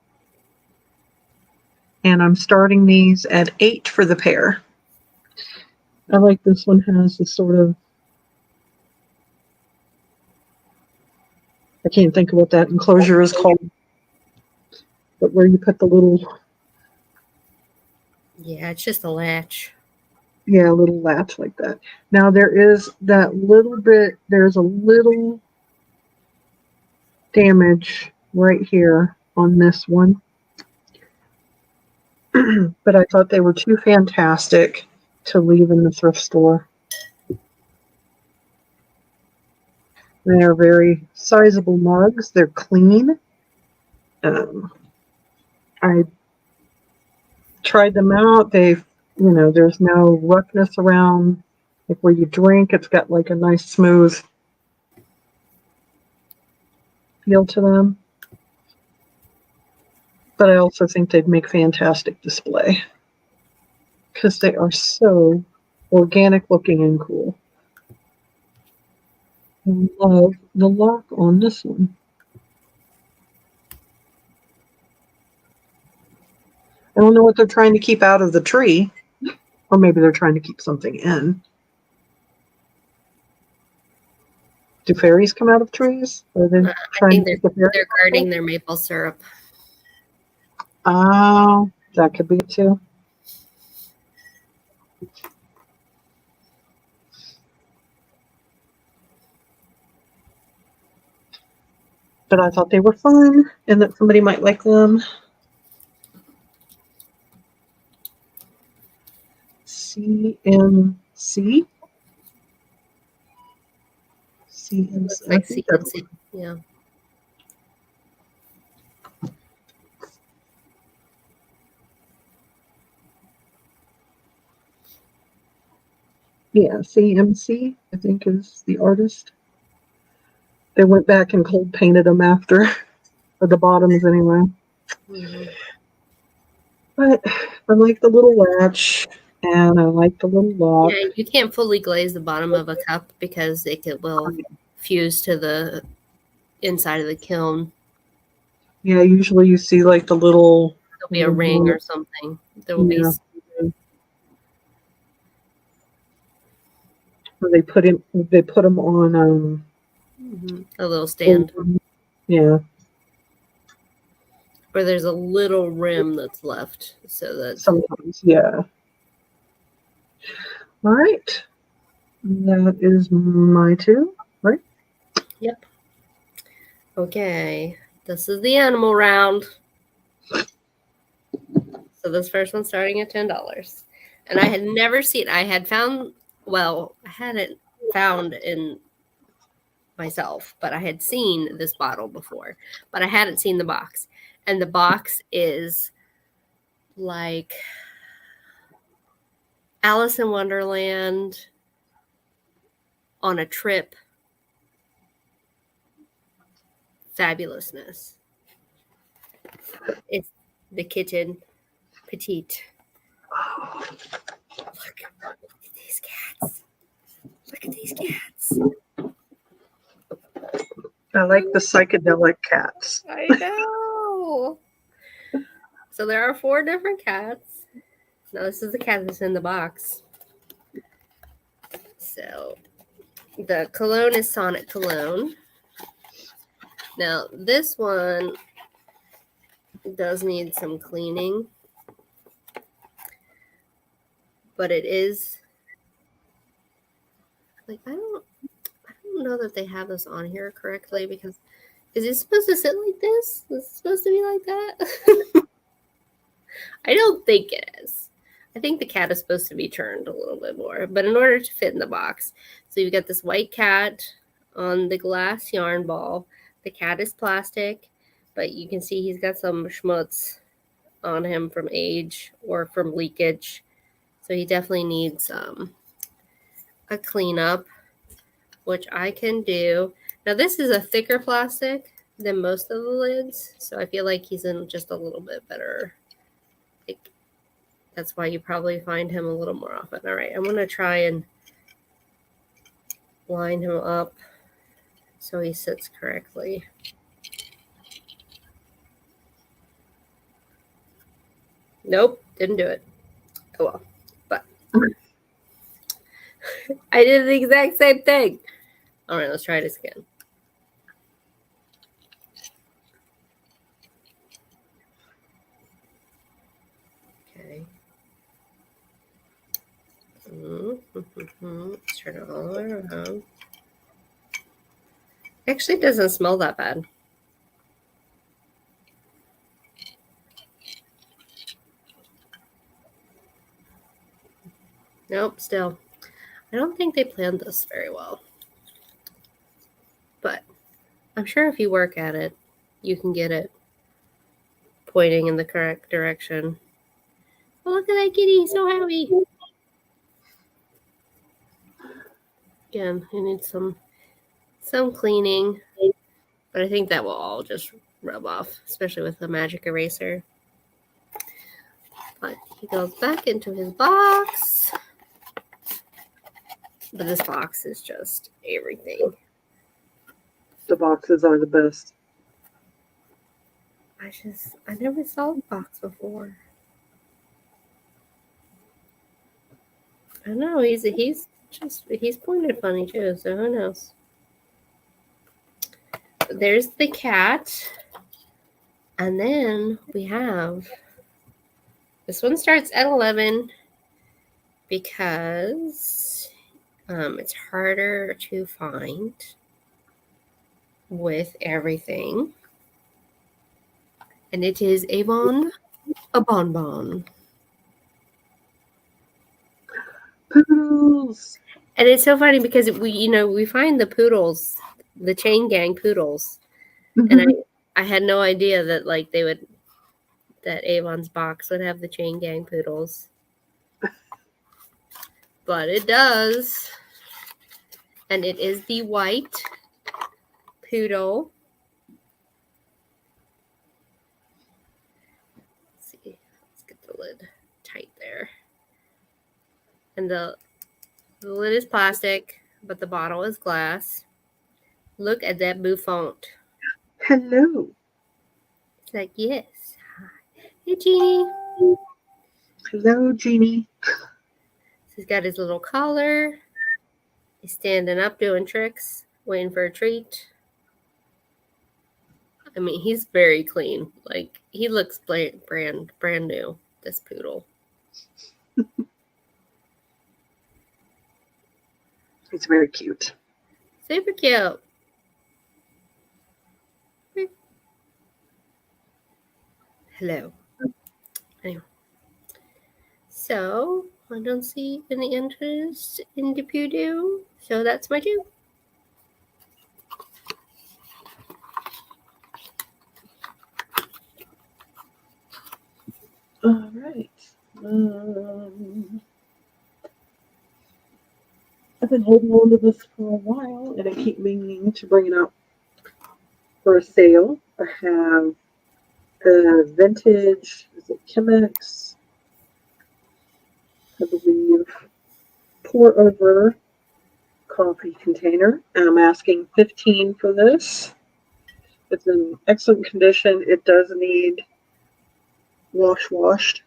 And I'm starting these at 8 for the pair. I like this one has this sort of, I can't think of what that enclosure is called, but where you put the little, Yeah, it's just a latch. yeah, a little latch like that. Now there is that little bit, there's a little damage right here on this one. But I thought they were too fantastic to leave in the thrift store. They're very sizable mugs. They're clean. I tried them out. There's no roughness around. Like where you drink, it's got like a nice smooth feel to them. But I also think they'd make fantastic display because they are so organic looking and cool. I love the lock on this one. I don't know what they're trying to keep out of the tree, or maybe they're trying to keep something in. Do fairies come out of trees? Are they I think they're guarding their maple syrup. Oh, that could be it too. But I thought they were fun and that somebody might like them. CMC. CMC. Like CNC. Yeah. Yeah, CMC, I think is the artist. They went back and cold painted them after, or the bottoms anyway. Mm-hmm. But I like the little latch and I like the little lock. Yeah, you can't fully glaze the bottom of a cup because it will fuse to the inside of the kiln. Yeah, usually you see like the little. There'll be a ring or something. There will be. They put them on a little stand. Yeah. Or there's a little rim that's left, so that sometimes, yeah. All right. That is my two, right? Yep. Okay. This is the animal round. So this first one's starting at $10. And I had never seen, I had found, well, I hadn't found in myself, but I had seen this bottle before, but I hadn't seen the box. And the box is like Alice in Wonderland on a trip. Fabulousness. It's the kitten petite. Look at these cats. Look at these cats. I like the psychedelic cats. I know. So there are 4 different cats. Now this is the cat that's in the box. So the cologne is Sonic Cologne. Now this one does need some cleaning, but it is like I don't know that they have this on here correctly, because is it supposed to sit like this? Is it supposed to be like that? I don't think it is. I think the cat is supposed to be turned a little bit more, but in order to fit in the box. So you've got this white cat on the glass yarn ball. The cat is plastic, but you can see he's got some schmutz on him from age or from leakage. So he definitely needs a cleanup, which I can do. Now this is a thicker plastic than most of the lids, so I feel like he's in just a little bit better. That's why you probably find him a little more often. All right, I'm going to try and line him up so he sits correctly. Nope, didn't do it. Oh well, but I did the exact same thing. All right, let's try this again. Okay. Let's turn it all the way around. Actually, it doesn't smell that bad. Nope, still. I don't think they planned this very well. But I'm sure if you work at it, you can get it pointing in the correct direction. Oh, look at that kitty. He's so happy. Again, he needs some cleaning. But I think that will all just rub off, especially with the magic eraser. But he goes back into his box. But this box is just everything. The boxes are the best. I never saw the box before. I know he's pointed funny too, so who knows? There's the cat. And then we have this one starts at 11 because it's harder to find with everything. And it is Avon, a bonbon. Poodles. And it's so funny because we find the poodles, the chain gang poodles. Mm-hmm. And I had no idea that that Avon's box would have the chain gang poodles. But it does. And it is the white poodle. Let's see. Let's get the lid tight there. And the lid is plastic, but the bottle is glass. Look at that bouffant. Hello. It's like, yes. Hey, Jeannie. Hello, Jeannie. He's got his little collar. He's standing up, doing tricks, waiting for a treat. I mean, he's very clean. Like, he looks brand new, this poodle. He's very cute. Super cute. Hello. Anyway. So, I don't see any interest in the Pudu. So that's my 2. All right. I've been holding on to this for a while, and I keep meaning to bring it up for a sale. I have the vintage, is it Chemex? I believe, pour over coffee container, and I'm asking $15 for this. It's in excellent condition. It does need washed.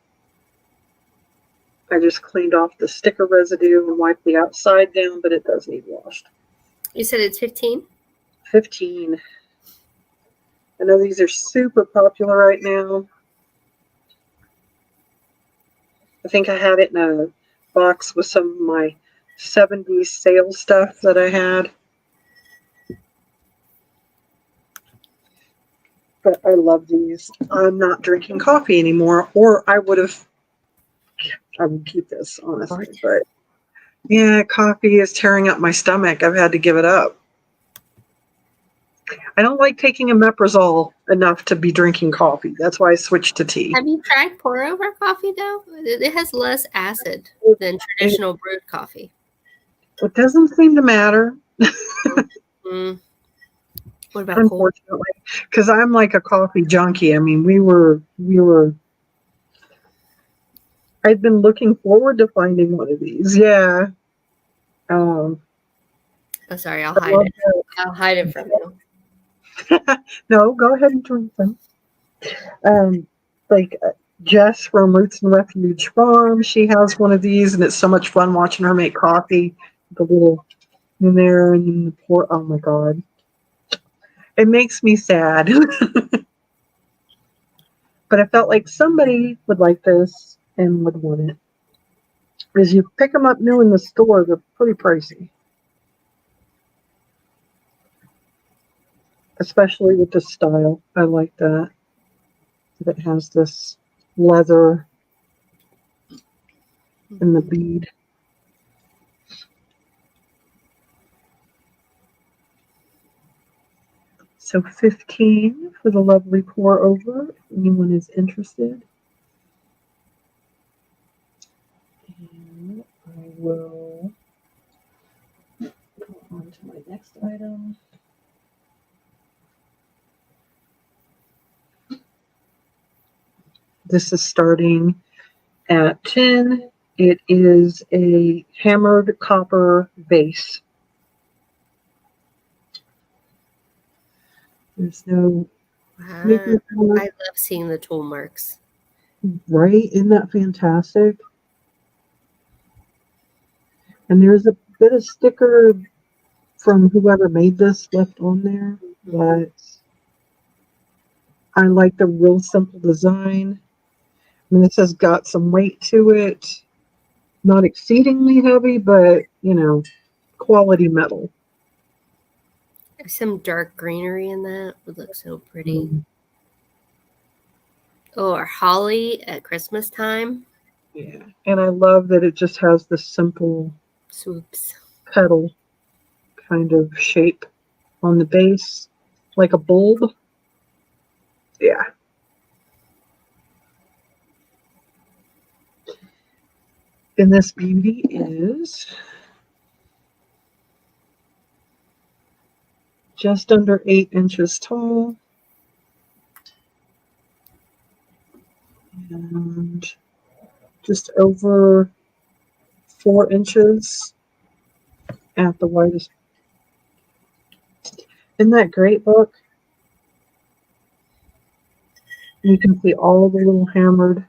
I just cleaned off the sticker residue and wiped the outside down, but it does need washed. You said it's 15? 15. I know these are super popular right now. I think I had it in a box with some of my 70s sales stuff that I had. But I love these. I'm not drinking coffee anymore, or I would keep this, honestly. But yeah, coffee is tearing up my stomach. I've had to give it up. I don't like taking omeprazole enough to be drinking coffee. That's why I switched to tea. Have you tried pour over coffee though? It has less acid than traditional brewed coffee. It doesn't seem to matter. What about unfortunately, because I'm like a coffee junkie. I mean, we were. I'd been looking forward to finding one of these. Yeah. Oh, sorry. I'll hide it. I'll hide it from you. No, go ahead and drink them. Like Jess from Roots and Refuge Farm, she has one of these, and it's so much fun watching her make coffee. The little in there and the pour. Oh my god, it makes me sad. But I felt like somebody would like this and would want it. Because you pick them up new in the store, they're pretty pricey. Especially with the style. I like that. It has this leather and the bead. So $15 for the lovely pour over, if anyone is interested. And I will go on to my next item. This is starting at 10. It is a hammered copper base. There's no. I love seeing the tool marks. Right? Isn't that fantastic? And there's a bit of sticker from whoever made this left on there, but I like the real simple design. I mean, this has got some weight to it. Not exceedingly heavy, but, quality metal. There's some dark greenery in that. It looks so pretty. Oh, or holly at Christmas time. Yeah. And I love that it just has the simple swoops petal kind of shape on the base, like a bulb. Yeah. And this beauty is just under 8 inches tall. And just over 4 inches at the widest. Isn't that great, book? You can see all the little hammered.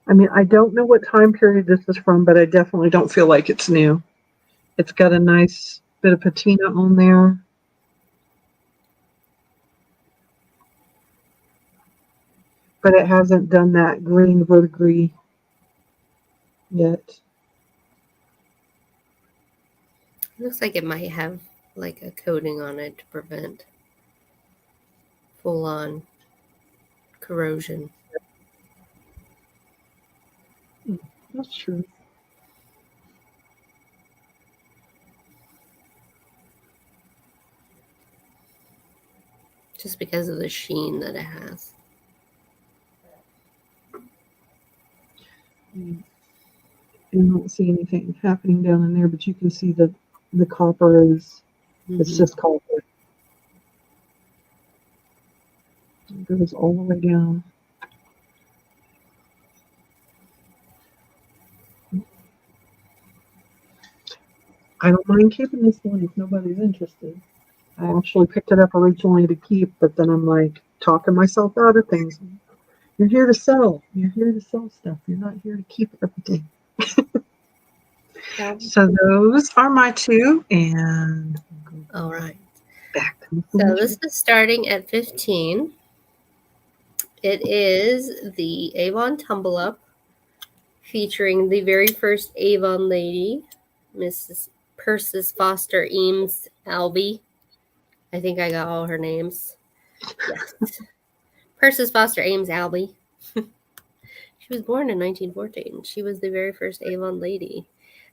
I mean, I don't know what time period this is from, but I definitely don't feel like it's new. It's got a nice bit of patina on there. but it hasn't done that green verdigris yet. It looks like it might have like a coating on it to prevent full-on corrosion. That's true. Just because of the sheen that it has. I don't see anything happening down in there, but you can see the copper is, it's just copper. It goes all the way down. I don't mind keeping this one if nobody's interested. I actually picked it up originally to keep, but then I'm like talking myself out of things. You're here to sell. You're here to sell stuff. You're not here to keep everything. So those are my two, and all right. Back to so this is starting at $15. It is the Avon Tumbleup, featuring the very first Avon lady, Mrs. Persis Foster Eames Albee. I think I got all her names. Yes. Persis Foster Ames Albee. She was born in 1914. She was the very first Avon lady.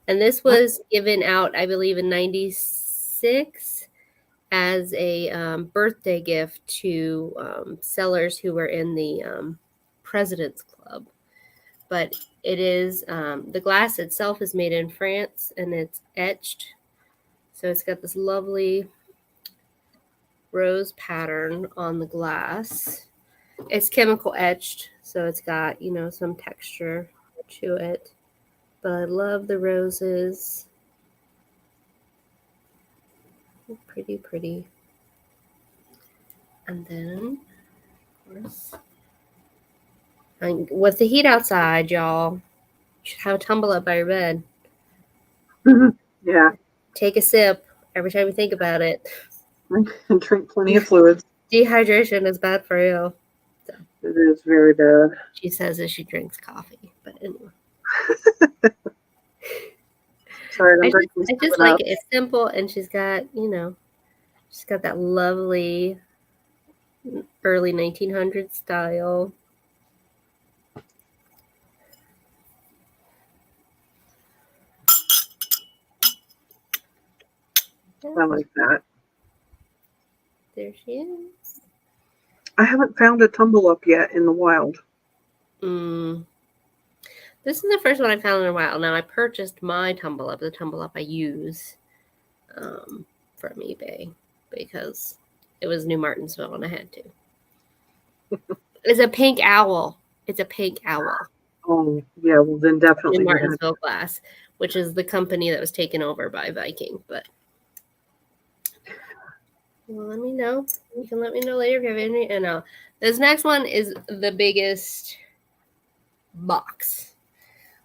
And this was given out, I believe, in 96 as a birthday gift to sellers who were in the President's Club. But it is, the glass itself is made in France, and it's etched. So it's got this lovely rose pattern on the glass. It's chemical etched, so it's got, you know, some texture to it. But I love the roses. Pretty, pretty. And then, of course, with the heat outside, y'all, you should have a Tumbleup by your bed. Yeah. Take a sip every time you think about it. And drink plenty of fluids. Dehydration is bad for you. So, it is very bad. She says that she drinks coffee, but anyway. Sorry, I just like it. It's simple, and she's got, you know, she's got that lovely early 1900s style. I like that. There she is. I haven't found a Tumbleup yet in the wild. This is the first one I found in a while. Now, I purchased my Tumbleup, the Tumbleup I use, from eBay, because it was New Martinsville and I had to. It's a pink owl. It's a pink owl. Oh, yeah, well, then definitely. New Martinsville glass, which is the company that was taken over by Viking. But well, let me know. You can let me know later if you have any. And this next one is the biggest box.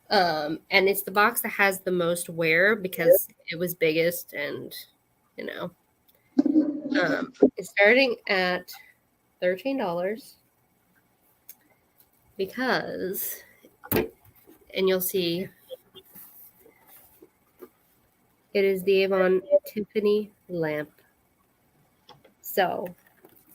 And it's the box that has the most wear because it was biggest, and you know, it's starting at $13 because, and you'll see, it is the Avon Tiffany lamp. So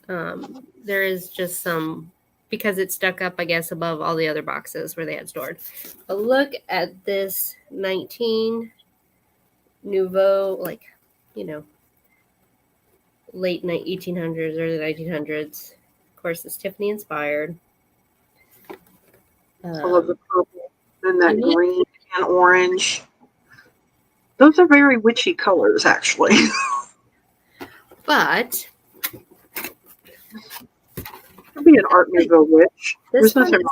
there is just some, because it's stuck up, I guess, above all the other boxes where they had stored. But look at this 19 Nouveau, like, you know, late 1800s, early 1900s. Of course, it's Tiffany inspired. I love the purple and that green and orange. Those are very witchy colors, actually. But I'd be an Art Nouveau witch. This one is,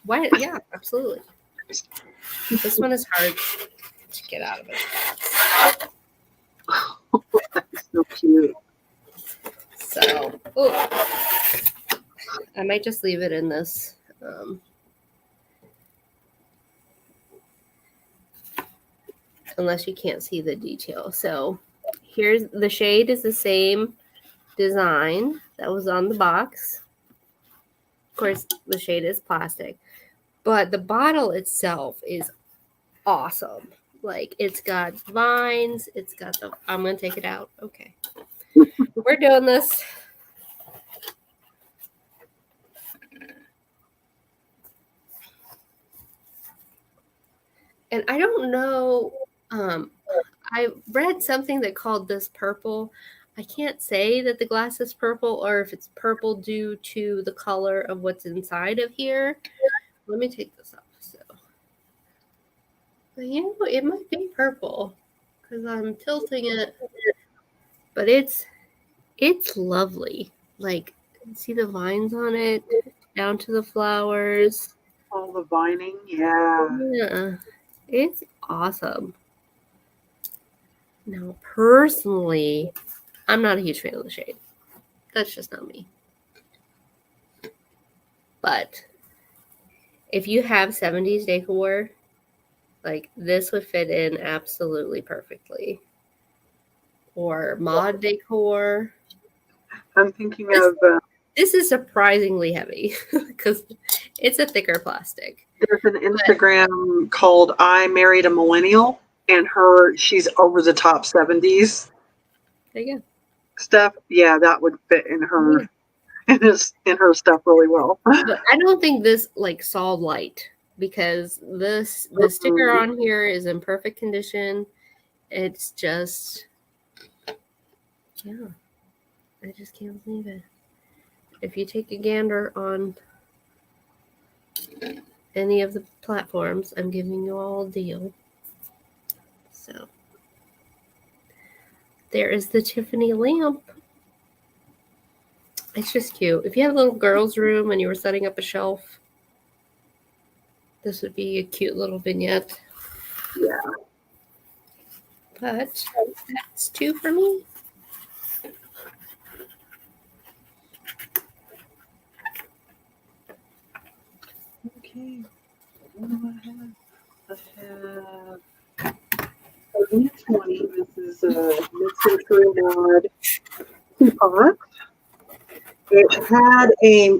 why? Yeah, absolutely. This one is hard to get out of it. That's so cute. So, I might just leave it in this. Unless you can't see the detail. So here's the shade is the same design that was on the box. Of course, the shade is plastic, but the bottle itself is awesome. Like, it's got vines. It's got the. I'm gonna take it out. Okay, we're doing this. And I don't know. I read something that called this purple. I can't say that the glass is purple or if it's purple due to the color of what's inside of here. Let me take this off. So, but, you know, it might be purple because I'm tilting it, but it's lovely. Like, see the vines on it down to the flowers. All the vining, yeah. Yeah, it's awesome. Now, personally, I'm not a huge fan of the shade. That's just not me. But if you have 70s decor, like, this would fit in absolutely perfectly. Or mod decor. I'm thinking of... This is surprisingly heavy because it's a thicker plastic. There's an Instagram called I Married a Millennial, and she's over the top 70s There you go. stuff. Yeah, that would fit in her in her stuff really well. But I don't think this like saw light because the sticker on here is in perfect condition. It's just, yeah, I just can't believe it. If you take a gander on any of the platforms, I'm giving you all a deal. So there is the Tiffany lamp. It's just cute. If you have a little girl's room and you were setting up a shelf, this would be a cute little vignette. Yeah. But that's 2 for me. Okay. What do I have? I have 20. This is a mid-century mod Teapot. It had a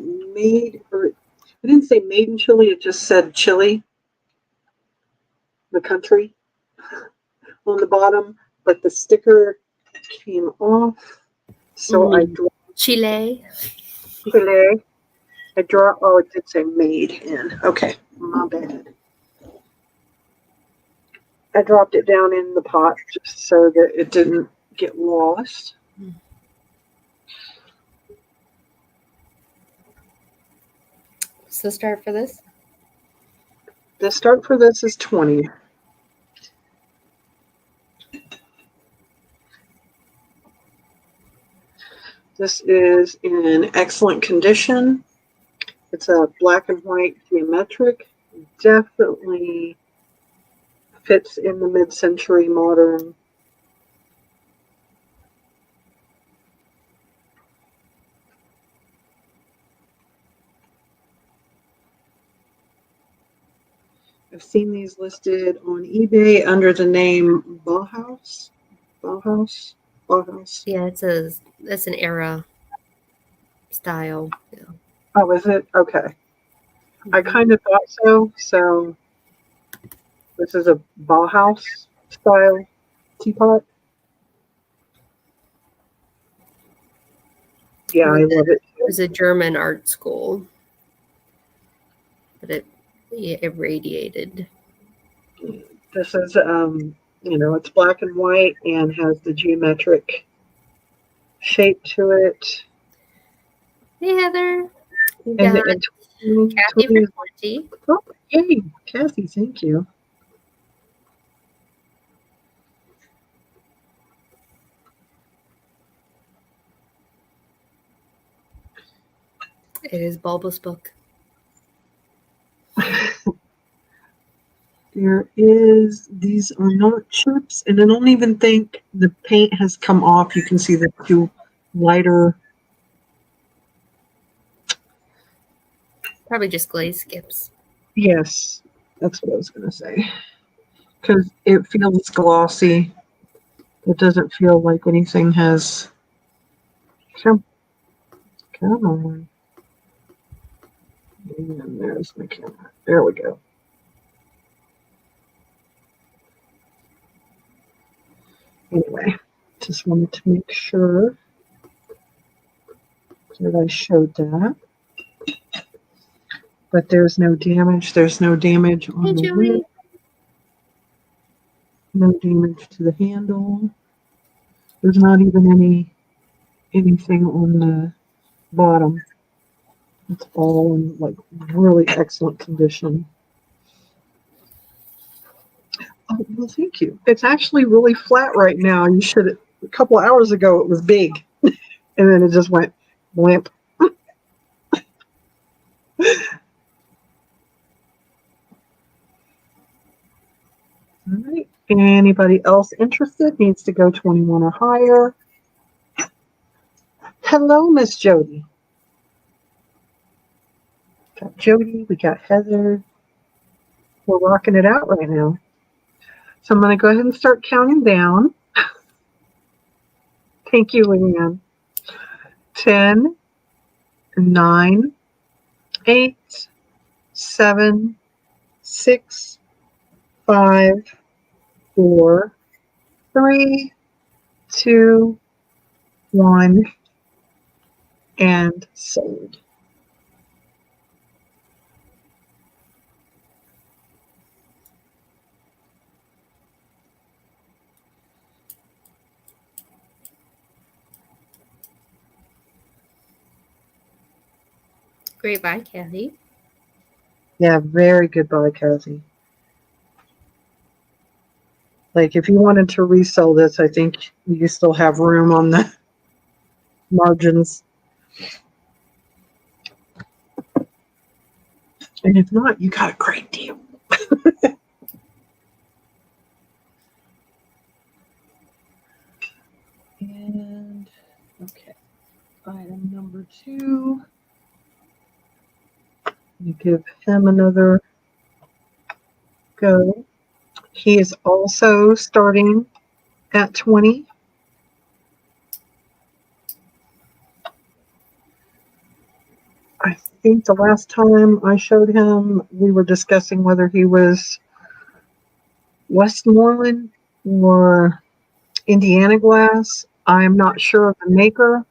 it didn't say made in Chile, it just said Chile, the country, on the bottom, but the sticker came off. So I dropped Chile. Chile. Oh, it did say made in. Okay, my bad. I dropped it down in the pot just so that it didn't get lost. So start for this? The start for this is 20. This is in excellent condition. It's a black and white geometric. Definitely fits in the mid-century modern. I've seen these listed on eBay under the name Bauhaus. Bauhaus. Bauhaus. Yeah, that's an era style. Yeah. Oh, is it? Okay. I kind of thought so. So this is a Bauhaus style teapot. Yeah, I love it. It was a German art school, but it radiated. This is, it's black and white and has the geometric shape to it. Hey, Heather. You And got Kathy for 20. Oh, yay, Kathy, thank you. It is Bulbous Book. These are not chips, and I don't even think the paint has come off. You can see the two lighter. Probably just glaze skips. Yes, that's what I was going to say. Because it feels glossy. It doesn't feel like anything has. Come on. And there's my camera. There we go. Anyway, just wanted to make sure that I showed that. But there's no damage. There's no damage on Hey, the Joey. lid. No damage to the handle. There's not even anything on the bottom. It's all in like really excellent condition. Oh, well, thank you. It's actually really flat right now. You should. A couple of hours ago, it was big, and then it just went limp. All right. Anybody else interested needs to go 21 or higher. Hello, Miss Jody. Got Jody. We got Heather. We're rocking it out right now. So I'm going to go ahead and start counting down. Thank you, Leanne. 10, 9, 8, 7, 6, 5, 4, 3, 2, 1, and sold. Great buy, Kathy. Yeah, very good buy, Cassie. Like, if you wanted to resell this, I think you still have room on the margins. And if not, you got a great deal. And, okay, item number 2. You give him another go. He is also starting at 20. I think the last time I showed him, we were discussing whether he was Westmoreland or Indiana glass. I'm not sure of the maker,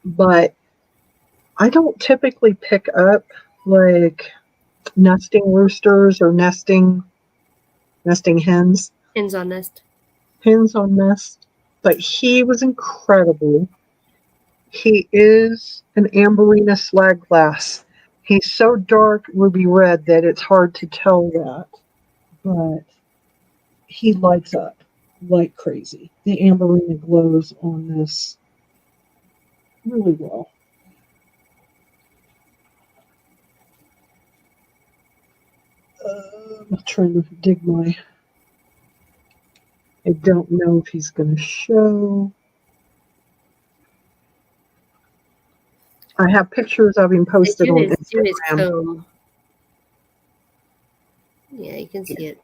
but I don't typically pick up like nesting roosters or nesting hens. Hens on nest. Hens on nest. But he was incredible. He is an Amberina slag glass. He's so dark ruby red that it's hard to tell that, but he lights up like crazy. The Amberina glows on this really well. I'm trying to dig my. I don't know if he's going to show. I have pictures of him posted on Do his Instagram. comb. Yeah, you can see it.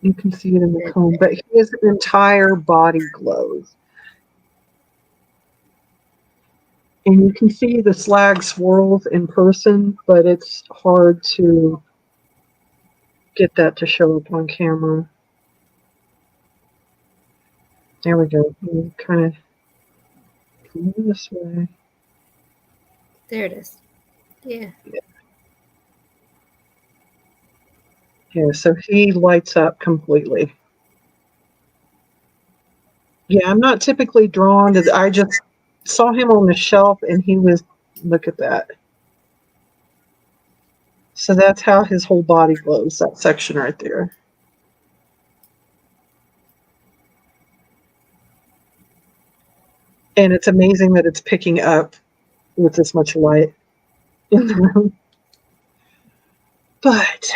You can see it in the comb, but his entire body glows. And you can see the slag swirls in person, but it's hard to get that to show up on camera. There we go. You kind of come this way. There it is. Yeah. Yeah, so he lights up completely. Yeah, I'm not typically drawn to. I just saw him on the shelf, and he was. Look at that. So that's how his whole body glows. That section right there. And it's amazing that it's picking up with this much light in the room. But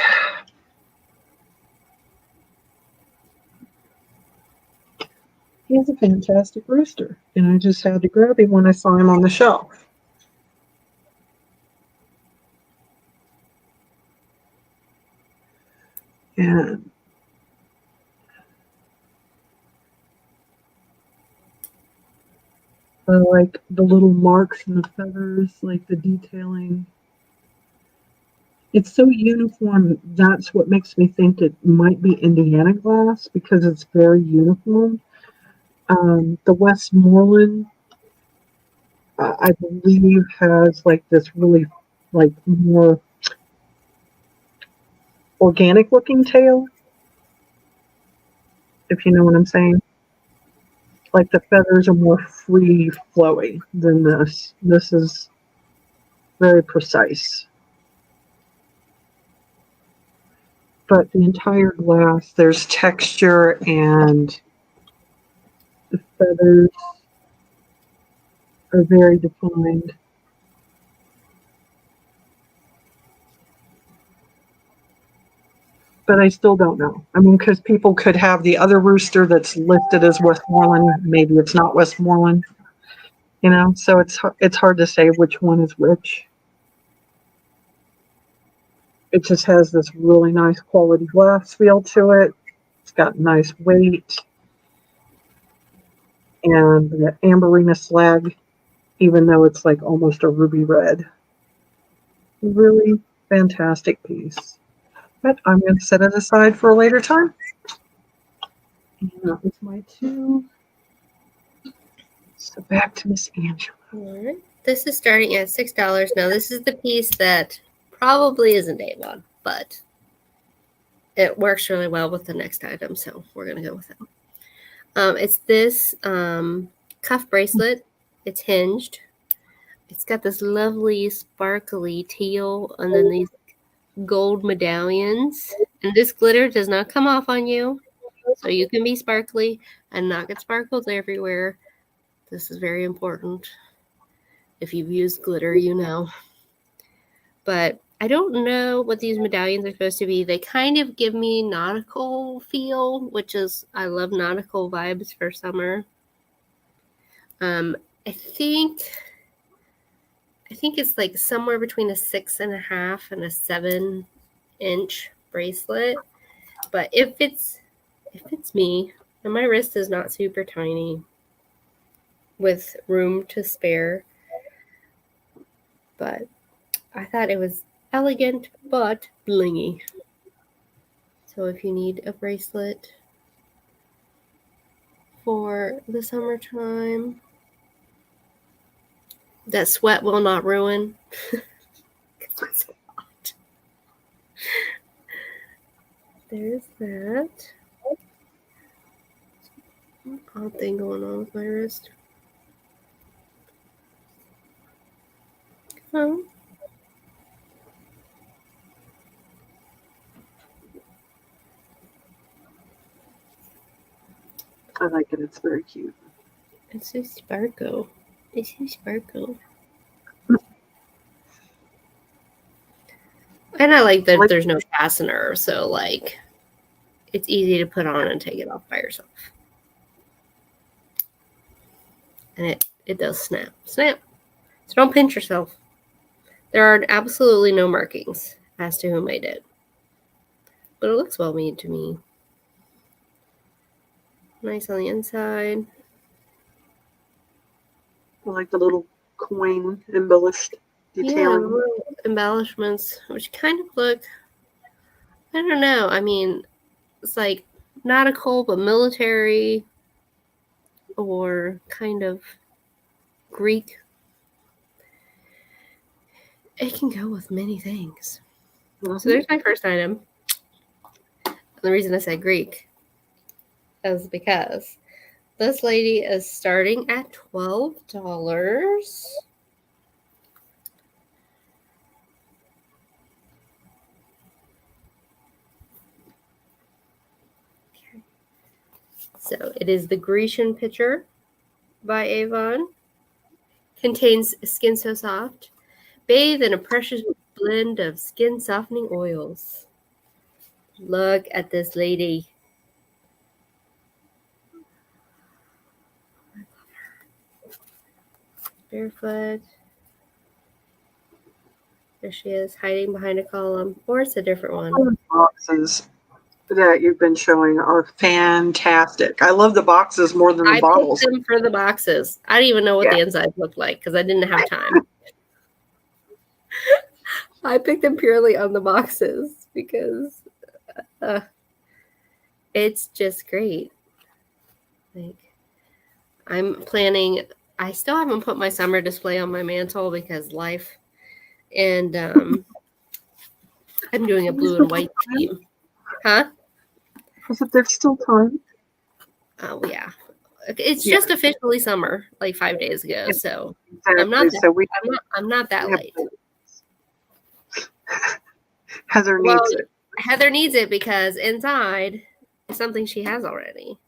he's a fantastic rooster, and I just had to grab him when I saw him on the shelf. And I like the little marks and the feathers, like the detailing. It's so uniform. That's what makes me think it might be Indiana glass because it's very uniform. The Westmoreland, I believe, has like this really like more organic looking tail, if you know what I'm saying. Like the feathers are more free flowy than this. This is very precise. But the entire glass, there's texture and the feathers are very defined. But I still don't know. I mean, because people could have the other rooster that's listed as Westmoreland. Maybe it's not Westmoreland, you know. So it's hard to say which one is which. It just has this really nice quality glass feel to it. It's got nice weight and the amberina slag, even though it's like almost a ruby red. Really fantastic piece. But I'm going to set it aside for a later time. And that was my two. So back to Miss Angela. All right. This is starting at $6. Now, this is the piece that probably isn't Avon, but it works really well with the next item, so we're going to go with it. It's this cuff bracelet. It's hinged. It's got this lovely sparkly teal and then these gold medallions. And this glitter does not come off on you, so you can be sparkly and not get sparkles everywhere. This is very important. If you've used glitter, you know. But I don't know what these medallions are supposed to be. They kind of give me nautical feel, which is, I love nautical vibes for summer. I think it's like somewhere between a 6.5 and a 7-inch bracelet. But if it's me, and my wrist is not super tiny with room to spare, but I thought it was elegant but blingy. So if you need a bracelet for the summertime that sweat will not ruin, it's hot. There's that. Odd thing going on with my wrist. Oh. I like it. It's very cute. It's so sparkle. It's so sparkle. And I like that there's no fastener, so like it's easy to put on and take it off by yourself. And it does snap. Snap. So don't pinch yourself. There are absolutely no markings as to who made it. But it looks well made to me. Nice on the inside. I like the little coin embellished detailing. Yeah, little embellishments, which kind of look, I don't know. I mean, it's like nautical, but military, or kind of Greek. It can go with many things. So there's my first item. And the reason I said Greek is because this lady is starting at $12. Okay. So it is the Grecian Pitcher by Avon. Contains Skin So Soft. Bathe in a precious blend of skin softening oils. Look at this lady. Barefoot. There she is, hiding behind a column. Or it's a different one. The boxes that you've been showing are fantastic. I love the boxes more than the bottles. I picked them for the boxes. I don't even know what the inside looked like because I didn't have time. I picked them purely on the boxes because it's just great. Like, I'm planning. I still haven't put my summer display on my mantle because life, and I'm doing a blue and white theme. Huh? Was it there's still time? Oh yeah, it's just officially summer, like 5 days ago. So Exactly. I'm not that late. Heather needs it. Heather needs it because inside is something she has already.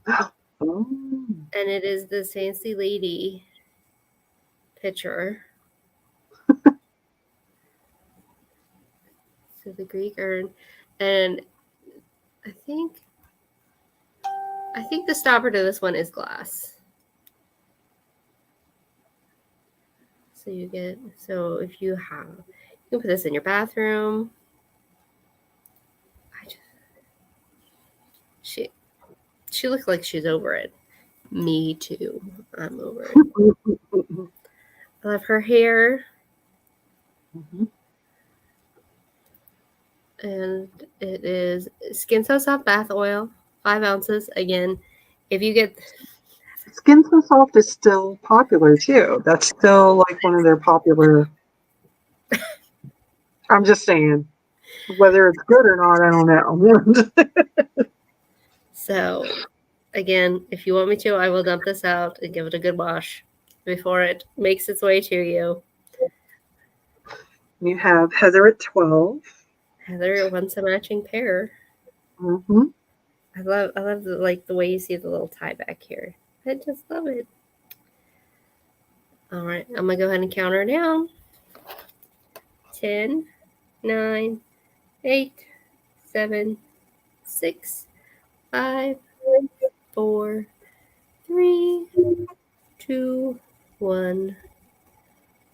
Oh. And it is the Fancy Lady picture. So the Greek urn. And I think the stopper to this one is glass. So if you can put this in your bathroom. She looks like she's over it. Me too. I'm over it. I love her hair. Mm-hmm. And it is Skin So Soft bath oil, 5 ounces. Again, if you get Skin So Soft is still popular too. That's still like one of their popular. I'm just saying, whether it's good or not, I don't know. So, again, if you want me to, I will dump this out and give it a good wash before it makes its way to you. You have Heather at 12. Heather wants a matching pair. Mm-hmm. I love the way you see the little tie back here. I just love it. All right, I'm gonna go ahead and count her down. 10, 9, 8, 7, 6, 5, 4, 3, 2, 1,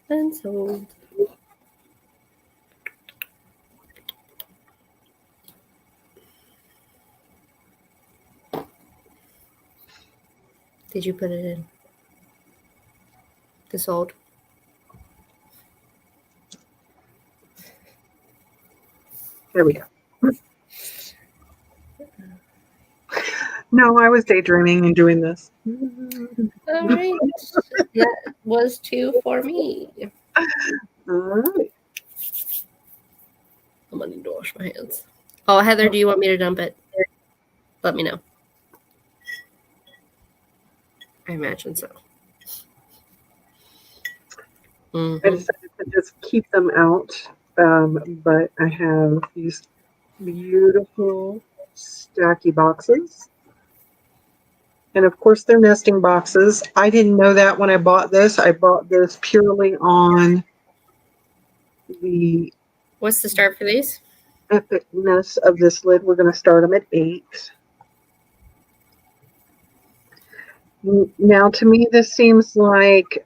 and sold. Did you put it in? The sold? There we go. No, I was daydreaming and doing this. All right. That was 2 for me. All right. I'm going to need to wash my hands. Oh, Heather, do you want me to dump it? Let me know. I imagine so. Mm-hmm. I decided to just keep them out, but I have these beautiful stacky boxes. And of course, they're nesting boxes. I didn't know that when I bought this. I bought this purely on the What's the start for these? epicness of this lid. We're going to start them at 8. Now, to me, this seems like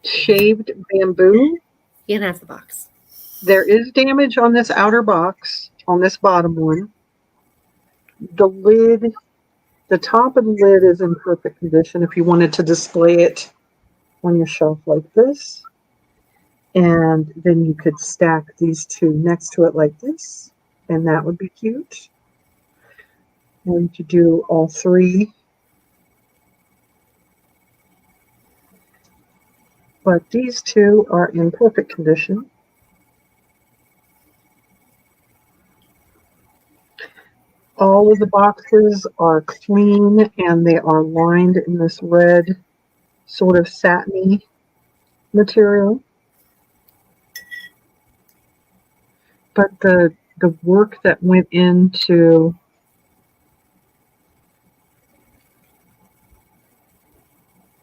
shaved bamboo. You can have the box. There is damage on this outer box, on this bottom one. The lid, the top of the lid is in perfect condition if you wanted to display it on your shelf like this. And then you could stack these two next to it like this, and that would be cute. And to do all 3. But these 2 are in perfect condition. All of the boxes are clean and they are lined in this red sort of satiny material. But the work that went into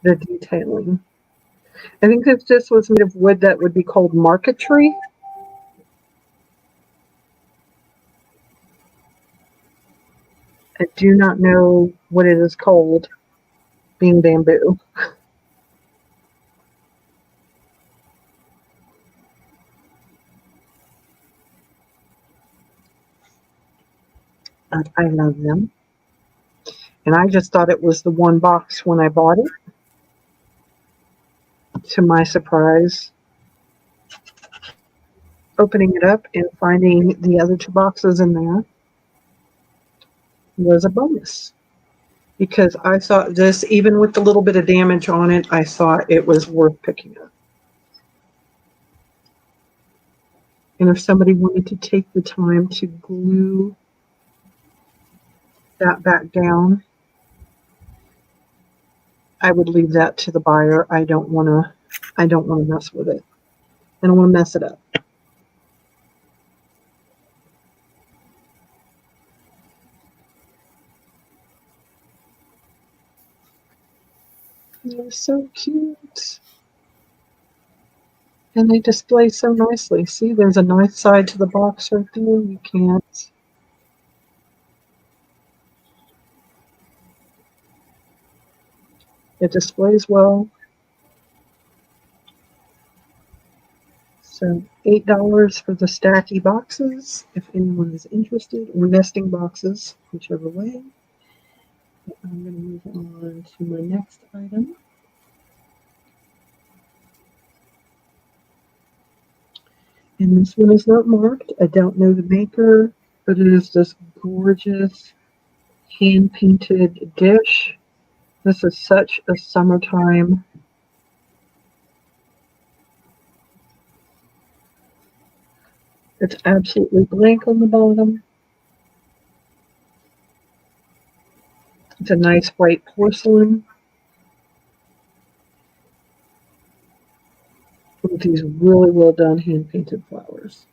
the detailing. I think if this was made of wood that would be called marquetry. I do not know what it is called, being bamboo. But I love them. And I just thought it was the one box when I bought it. To my surprise, opening it up and finding the other 2 boxes in there was a bonus. Because I thought this, even with the little bit of damage on it, I thought it was worth picking up. And if somebody wanted to take the time to glue that back down, I would leave that to the buyer. I don't want to mess with it. I don't want to mess it up. They're so cute. And they display so nicely. See, there's a nice side to the box right there. You can't. It displays well. So $8 for the stacky boxes, if anyone is interested, or nesting boxes, whichever way. I'm going to move on to my next item. And this one is not marked. I don't know the maker, but it is this gorgeous hand-painted dish. This is such a summertime. It's absolutely blank on the bottom. It's a nice white porcelain with these really well done hand-painted flowers.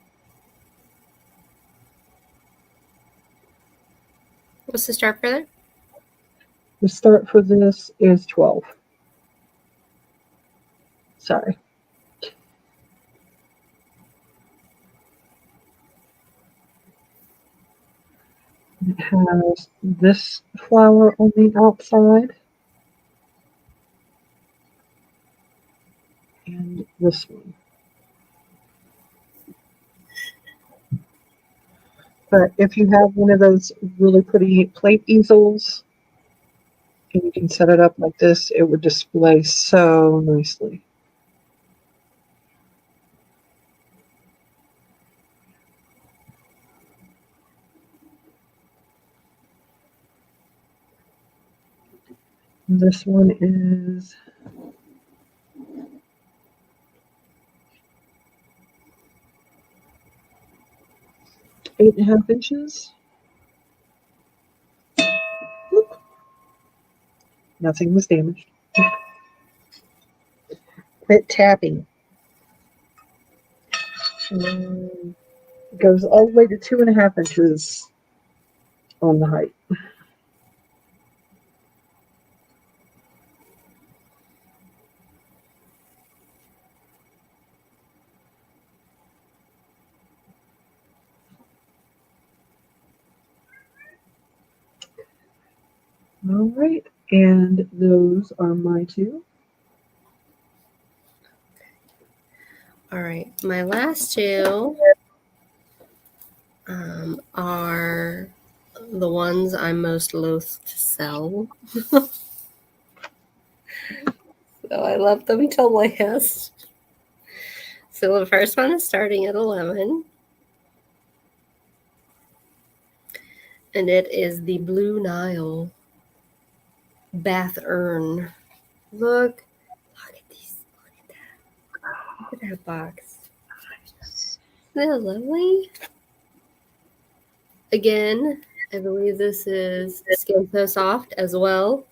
What's the start for that? The start for this is 12. Sorry. It has this flower on the outside and this one. But if you have one of those really pretty plate easels and you can set it up like this, it would display so nicely. This one is 8.5 inches. Whoop. Nothing was damaged. Quit tapping. And it goes all the way to 2.5 inches on the height. All right, and those are my 2. All right, my last 2 are the ones I'm most loath to sell. So I left them till last. So the first one is starting at 11. And it is the Blue Nile bath urn. Look at these. Look at that box. Isn't that lovely? Again, I believe this is Skin So Soft as well.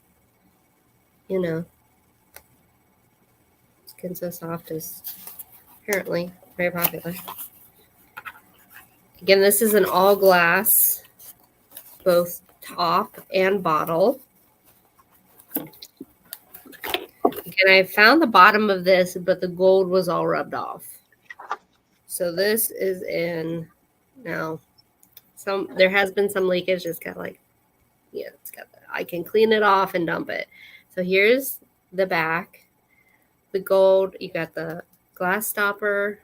You know, Skin So Soft is apparently very popular. Again, this is an all glass, both top and bottle. Again, I found the bottom of this, but the gold was all rubbed off. So this is in now. There has been some leakage. It's got like, yeah, it's got. I can clean it off and dump it. So here's the back, the gold. You got the glass stopper,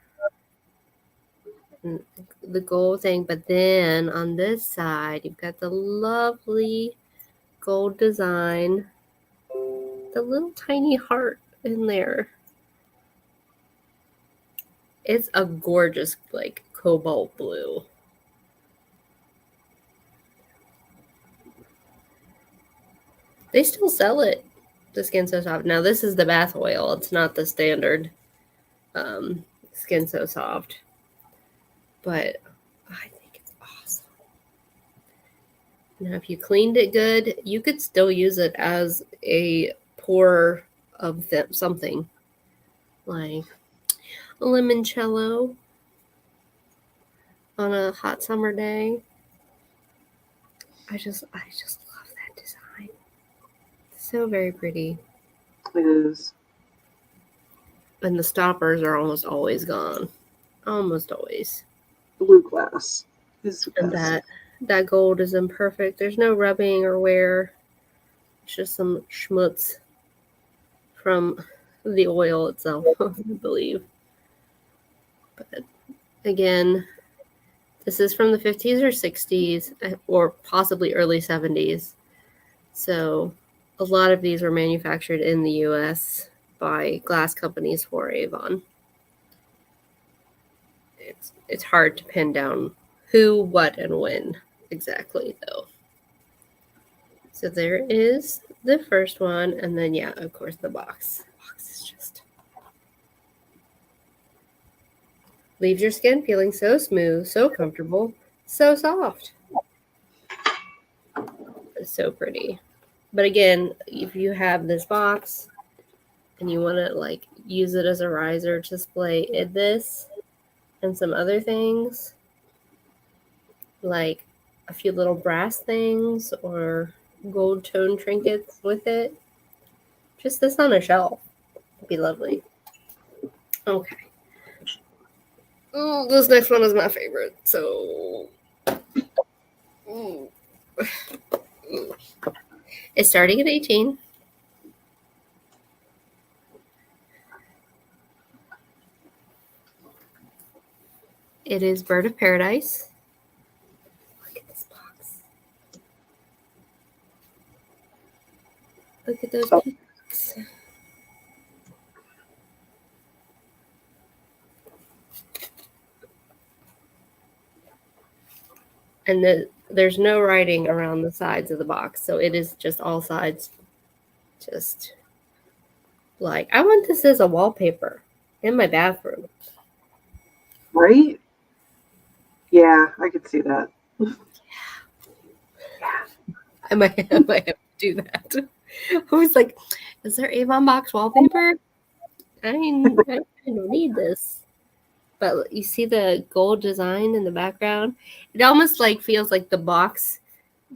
and the gold thing. But then on this side, you've got the lovely gold design, the little tiny heart in there. It's a gorgeous, like, cobalt blue. They still sell it, the Skin So Soft. Now, this is the bath oil. It's not the standard Skin So Soft. But I think it's awesome. Now, if you cleaned it good, you could still use it as a pour of something. Like a limoncello on a hot summer day. I just love that design. It's so very pretty. It is. And the stoppers are almost always gone. Almost always. Blue glass is the And best. that gold is imperfect. There's no rubbing or wear. It's just some schmutz from the oil itself, I believe. But again, this is from the 50s or 60s, or possibly early 70s. So a lot of these were manufactured in the US by glass companies for Avon. It's hard to pin down who, what, and when exactly, though. So there is the first one, and then, yeah, of course, the box. The box is just... leaves your skin feeling so smooth, so comfortable, so soft. It's so pretty. But again, if you have this box and you want to like use it as a riser to display this and some other things, like a few little brass things or gold tone trinkets with it, just this on a shelf would be lovely. Okay. Oh, this next one is my favorite. So, it's starting at 18. It is Bird of Paradise. Look at this box. Look at those peaks. And there's no writing around the sides of the box, so it is just all sides. Just like, I want this as a wallpaper in my bathroom. Right? Yeah, I could see that. I might have to do that. I was like, is there Avon box wallpaper? I don't need this. But you see the gold design in the background? It almost like feels like the box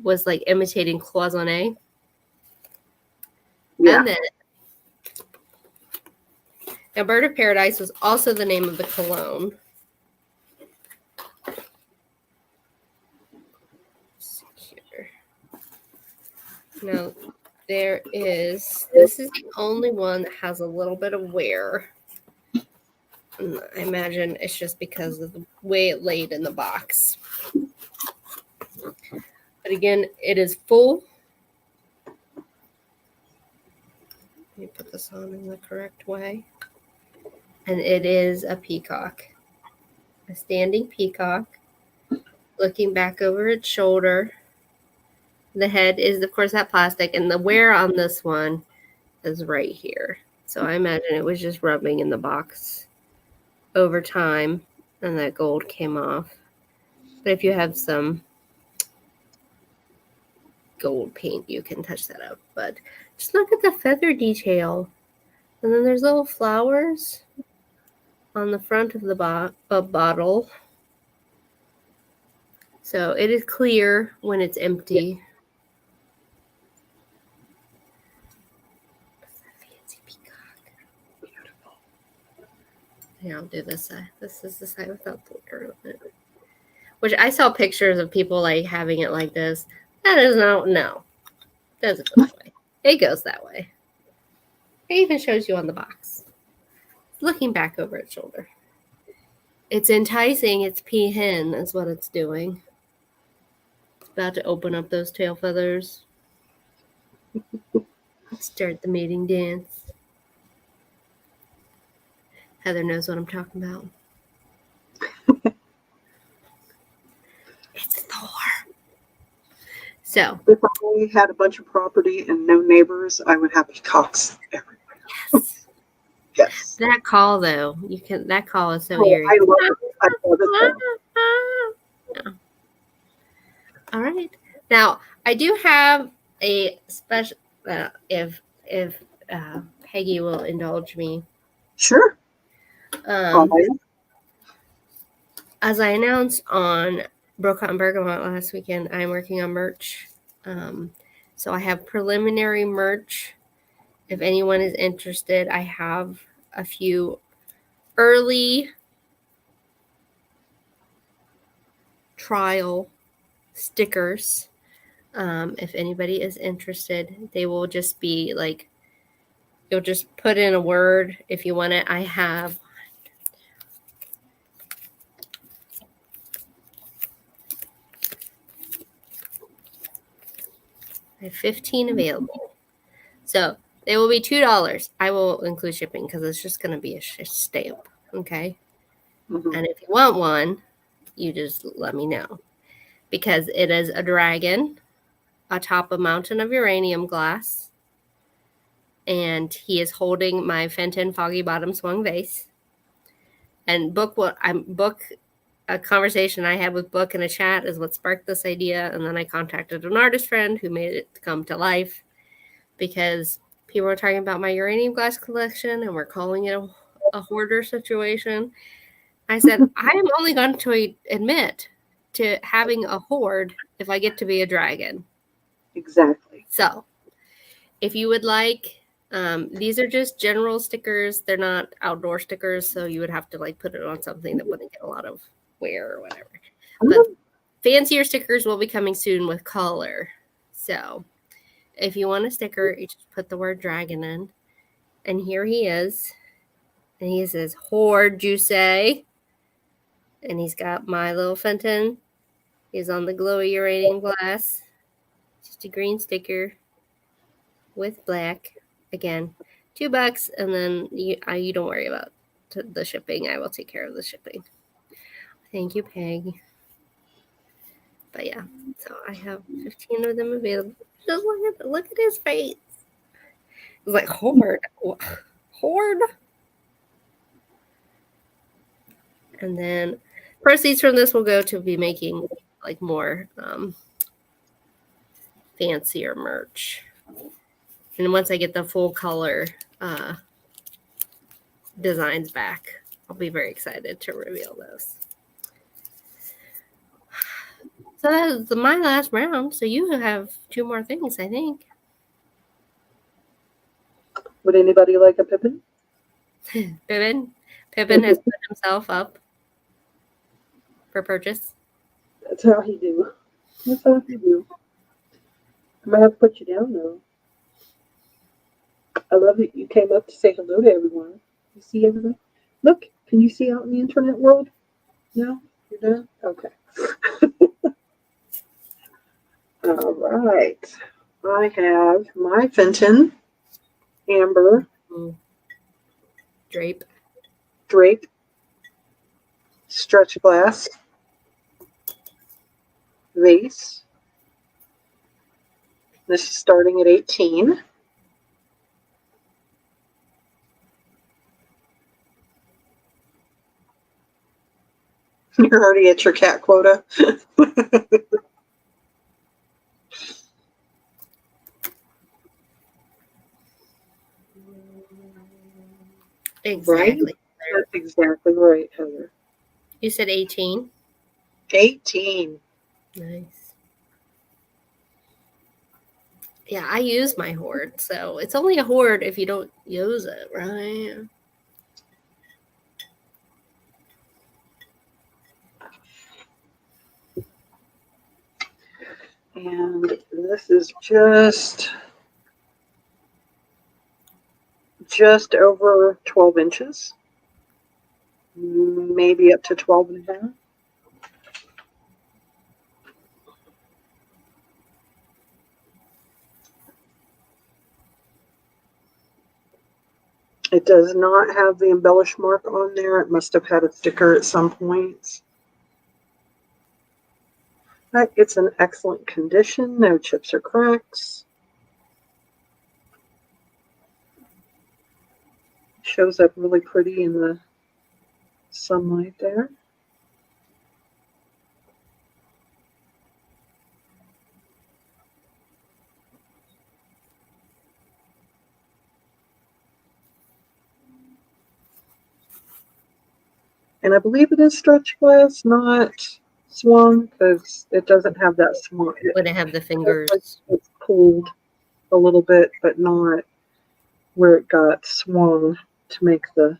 was like imitating cloisonne. Yeah. And then, now Bird of Paradise was also the name of the cologne. Now, this is the only one that has a little bit of wear. And I imagine it's just because of the way it laid in the box. But again, it is full. Let me put this on in the correct way. And it is a peacock. A standing peacock looking back over its shoulder. The head is, of course, that plastic, and the wear on this one is right here. So I imagine it was just rubbing in the box over time, and that gold came off. But if you have some gold paint, you can touch that up. But just look at the feather detail. And then there's little flowers on the front of the bottle. So it is clear when it's empty. Yeah, I'll do this side. This is the side without the wear on it. Which I saw pictures of people like having it like this. That is no. Doesn't go that way. It goes that way. It even shows you on the box. Looking back over its shoulder. It's enticing. It's peahen is what it's doing. It's about to open up those tail feathers. Start the mating dance. Heather knows what I'm talking about. It's Thor. So, If I had a bunch of property and no neighbors, I would have peacocks everywhere. yes. Yes. That call though, that call is so Oh, eerie. I love it. I love it. Yeah. All right. Now, I do have a special if Peggy will indulge me. Sure. Um, as I announced on Brocott and Bergamot last weekend, I'm working on merch. So I have preliminary merch. If anyone is interested, I have a few early trial stickers. If anybody is interested, they will just be like, you'll just put in a word if you want it. I have I have 15 available. So they will be $2. I will include shipping because it's just going to be a stamp. Okay. Mm-hmm. And if you want one, you just let me know. Because it is a dragon atop a mountain of uranium glass. And he is holding my Fenton Foggy Bottom Swung vase. And book a conversation I had with Book in a chat is what sparked this idea. And then I contacted an artist friend who made it come to life because people were talking about my uranium glass collection and we're calling it a hoarder situation. I said, I am only going to admit to having a hoard if I get to be a dragon. Exactly. So if you would like, these are just general stickers. They're not outdoor stickers, so you would have to like put it on something that wouldn't get a lot of wear or whatever. But fancier stickers will be coming soon with color. So if you want a sticker, you just put the word dragon in. And here he is. And he says, hoard, you say? And he's got my little Fenton. He's on the glowy uranium glass. Just a green sticker with black. Again, $2. And then you don't worry about the shipping. I will take care of the shipping. Thank you, Peg. But yeah, so I have 15 of them available. Just look at his face. It's like hoard. Hoard. And then proceeds from this will go to be making like more fancier merch. And once I get the full color designs back, I'll be very excited to reveal those. So that's my last round. So you have 2 more things, I think. Would anybody like a Pippin? Pippin has put himself up for purchase. That's how he do. That's how he do. I might have to put you down though. I love that you came up to say hello to everyone. You see everybody? Look, can you see out in the internet world? No? You're done? Okay. All right. I have my Fenton Amber Drape stretch glass vase. This is starting at 18. You're already at your cat quota. Exactly. Right? That's exactly right, Heather. You said 18? 18. Nice. Yeah, I use my hoard, so it's only a hoard if you don't use it, right? And this is just over 12 inches, maybe up to 12 and a half. It does not have the embellish mark on there. It must have had a sticker at some point. But it's in excellent condition. No chips or cracks. Shows up really pretty in the sunlight there. And I believe it is stretch glass, not swung, because it doesn't have that swung. Would it have the fingers? It's pulled a little bit, but not where it got swung to make the.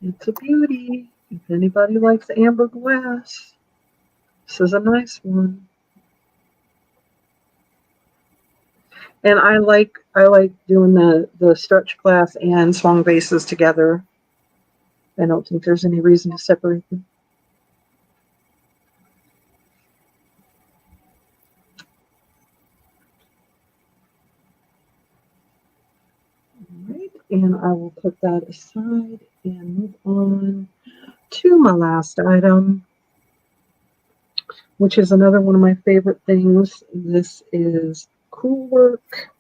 It's a beauty. If anybody likes amber glass, this is a nice one. And I like doing the stretch glass and swung bases together. I don't think there's any reason to separate them. All right, and I will put that aside and move on to my last item, which is another one of my favorite things. This is Cool Work.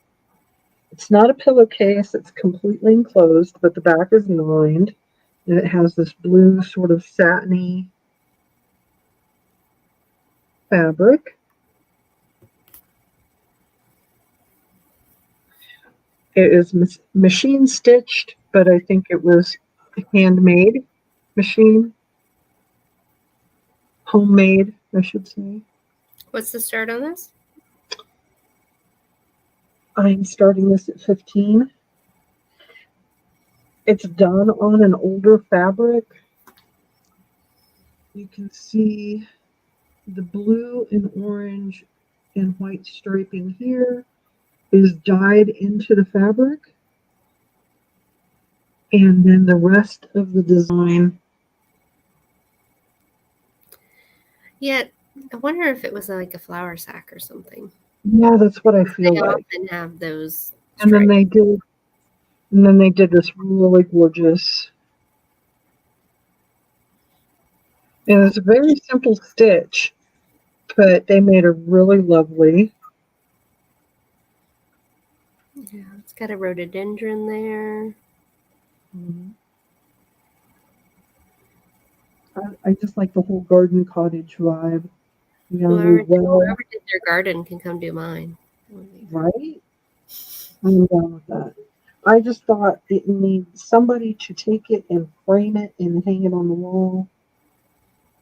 It's not a pillowcase, it's completely enclosed, but the back is lined, and it has this blue sort of satiny fabric. It is machine stitched, but I think it was handmade homemade, I should say. What's the start on this? I'm starting this at 15. It's done on an older fabric. You can see the blue and orange and white striping here is dyed into the fabric. And then the rest of the design. Yeah, I wonder if it was like a flour sack or something. Yeah, that's what I feel They like. often have those. And then they did this really gorgeous. And it's a very simple stitch, but they made a really lovely. Yeah, it's got a rhododendron there. I just like the whole garden cottage vibe. Whoever did their garden can come do mine. Right? I'm down with that. I just thought it needs somebody to take it and frame it and hang it on the wall.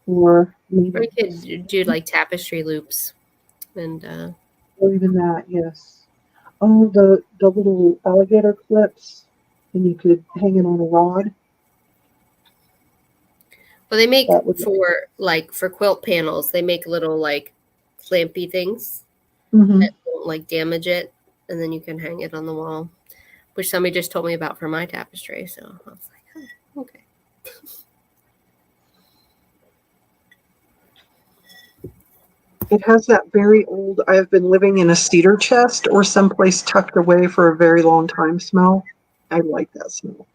Or maybe you could do like tapestry loops and or even that, yes. Oh, the little alligator clips, and you could hang it on a rod. Well, they make for quilt panels, they make little like clampy things that won't like damage it, and then you can hang it on the wall, which somebody just told me about for my tapestry. So I was like, oh, okay. It has that very old, I've been living in a cedar chest or someplace tucked away for a very long time smell. I like that smell.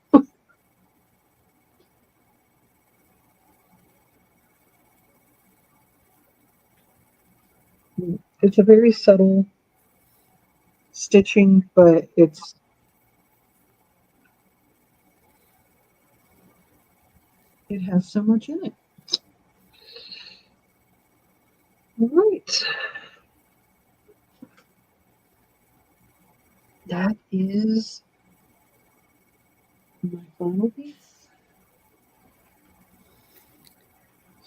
It's a very subtle stitching, but it has so much in it. All right. That is my final piece.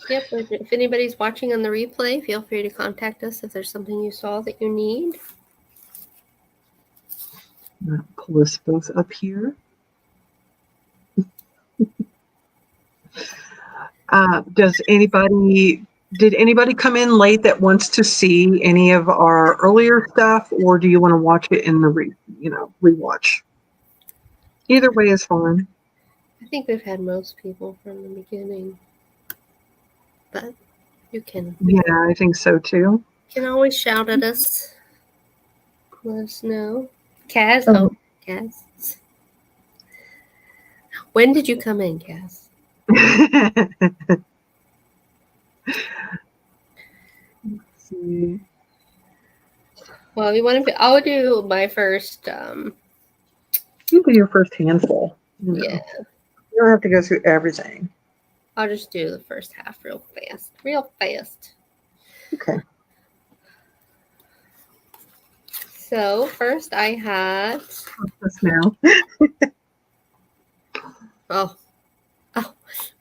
Yep. If anybody's watching on the replay, feel free to contact us if there's something you saw that you need. I'll pull us both up here. Did anybody come in late that wants to see any of our earlier stuff, or do you want to watch it in the rewatch? Either way is fine. I think we've had most people from the beginning, but You can I think so too. always shout at us. Let us know. Kaz, Kaz. When did you come in, Kaz? Let's see. Well, you want to? I'll do my first. You do your first handful. Yeah. You don't have to go through everything. I'll just do the first half real fast. Real fast. Okay. So first I had. The smell.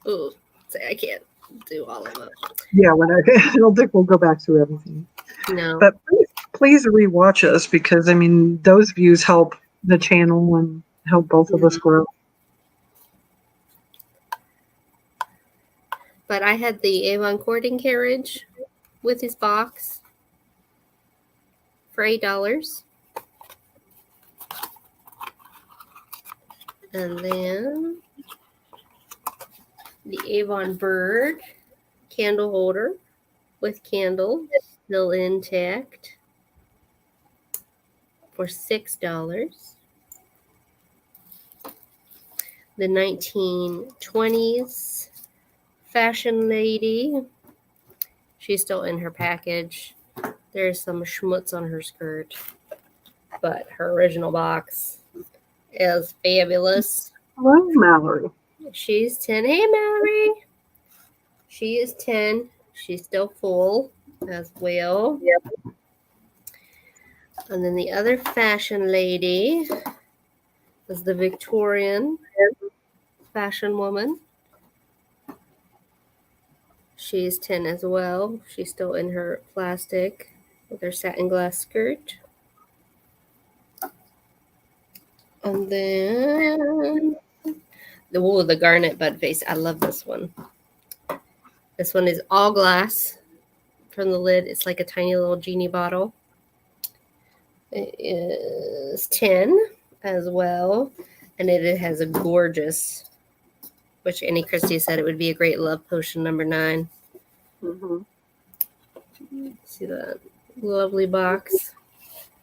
Ooh. Say I can't do all of it. Yeah, I don't think we'll go back through everything. No. But please rewatch us because I mean those views help the channel and help both of us grow. But I had the Avon courting carriage with his box for $8. And then the Avon bird candle holder with candle still intact for $6. The 1920s fashion lady, she's still in her package. There's some schmutz on her skirt, but her original box is fabulous. Hello, Mallory. She's 10. Hey, Mallory. She is 10. She's still full as well. Yep. And then the other fashion lady is the Victorian fashion woman. She's 10 as well. She's still in her plastic with her satin glass skirt. And then the garnet bud face. I love this one. This one is all glass from the lid. It's like a tiny little genie bottle. It is 10 as well. And it has a gorgeous, which Annie Christie said it would be a great love potion, number 9. Mm-hmm. See that lovely box?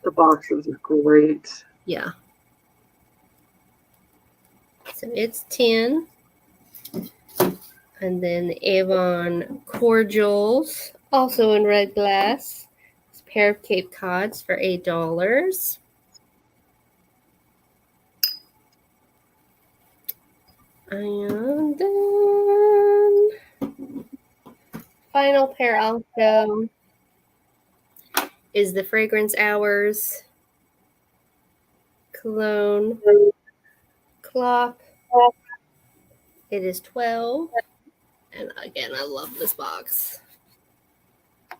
The boxes are great. Yeah. So it's 10. And then the Avon cordials, also in red glass. It's a pair of Cape Cods for $8. And then final pair I'll show is the Fragrance Hours cologne clock. It is 12. And again, I love this box.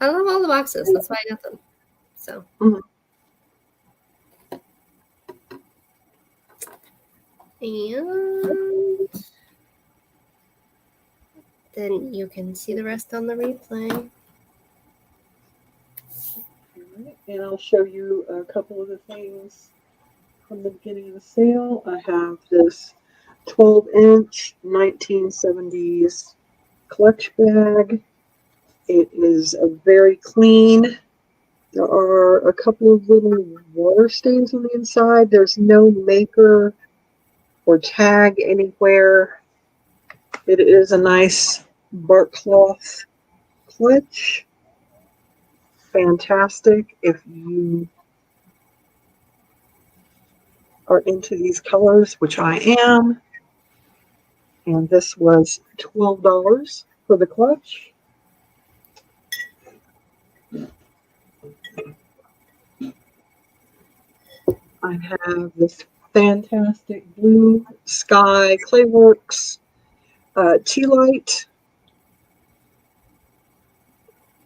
I love all the boxes. That's why I got them. So. Mm-hmm. And then you can see the rest on the replay. And I'll show you a couple of the things from the beginning of the sale. I have this 12-inch 1970s clutch bag. It is a very clean. There are a couple of little water stains on the inside. There's no maker or tag anywhere. It is a nice bark cloth clutch. Fantastic if you are into these colors, which I am. And this was $12 for the clutch. I have this fantastic blue sky Clayworks tea light.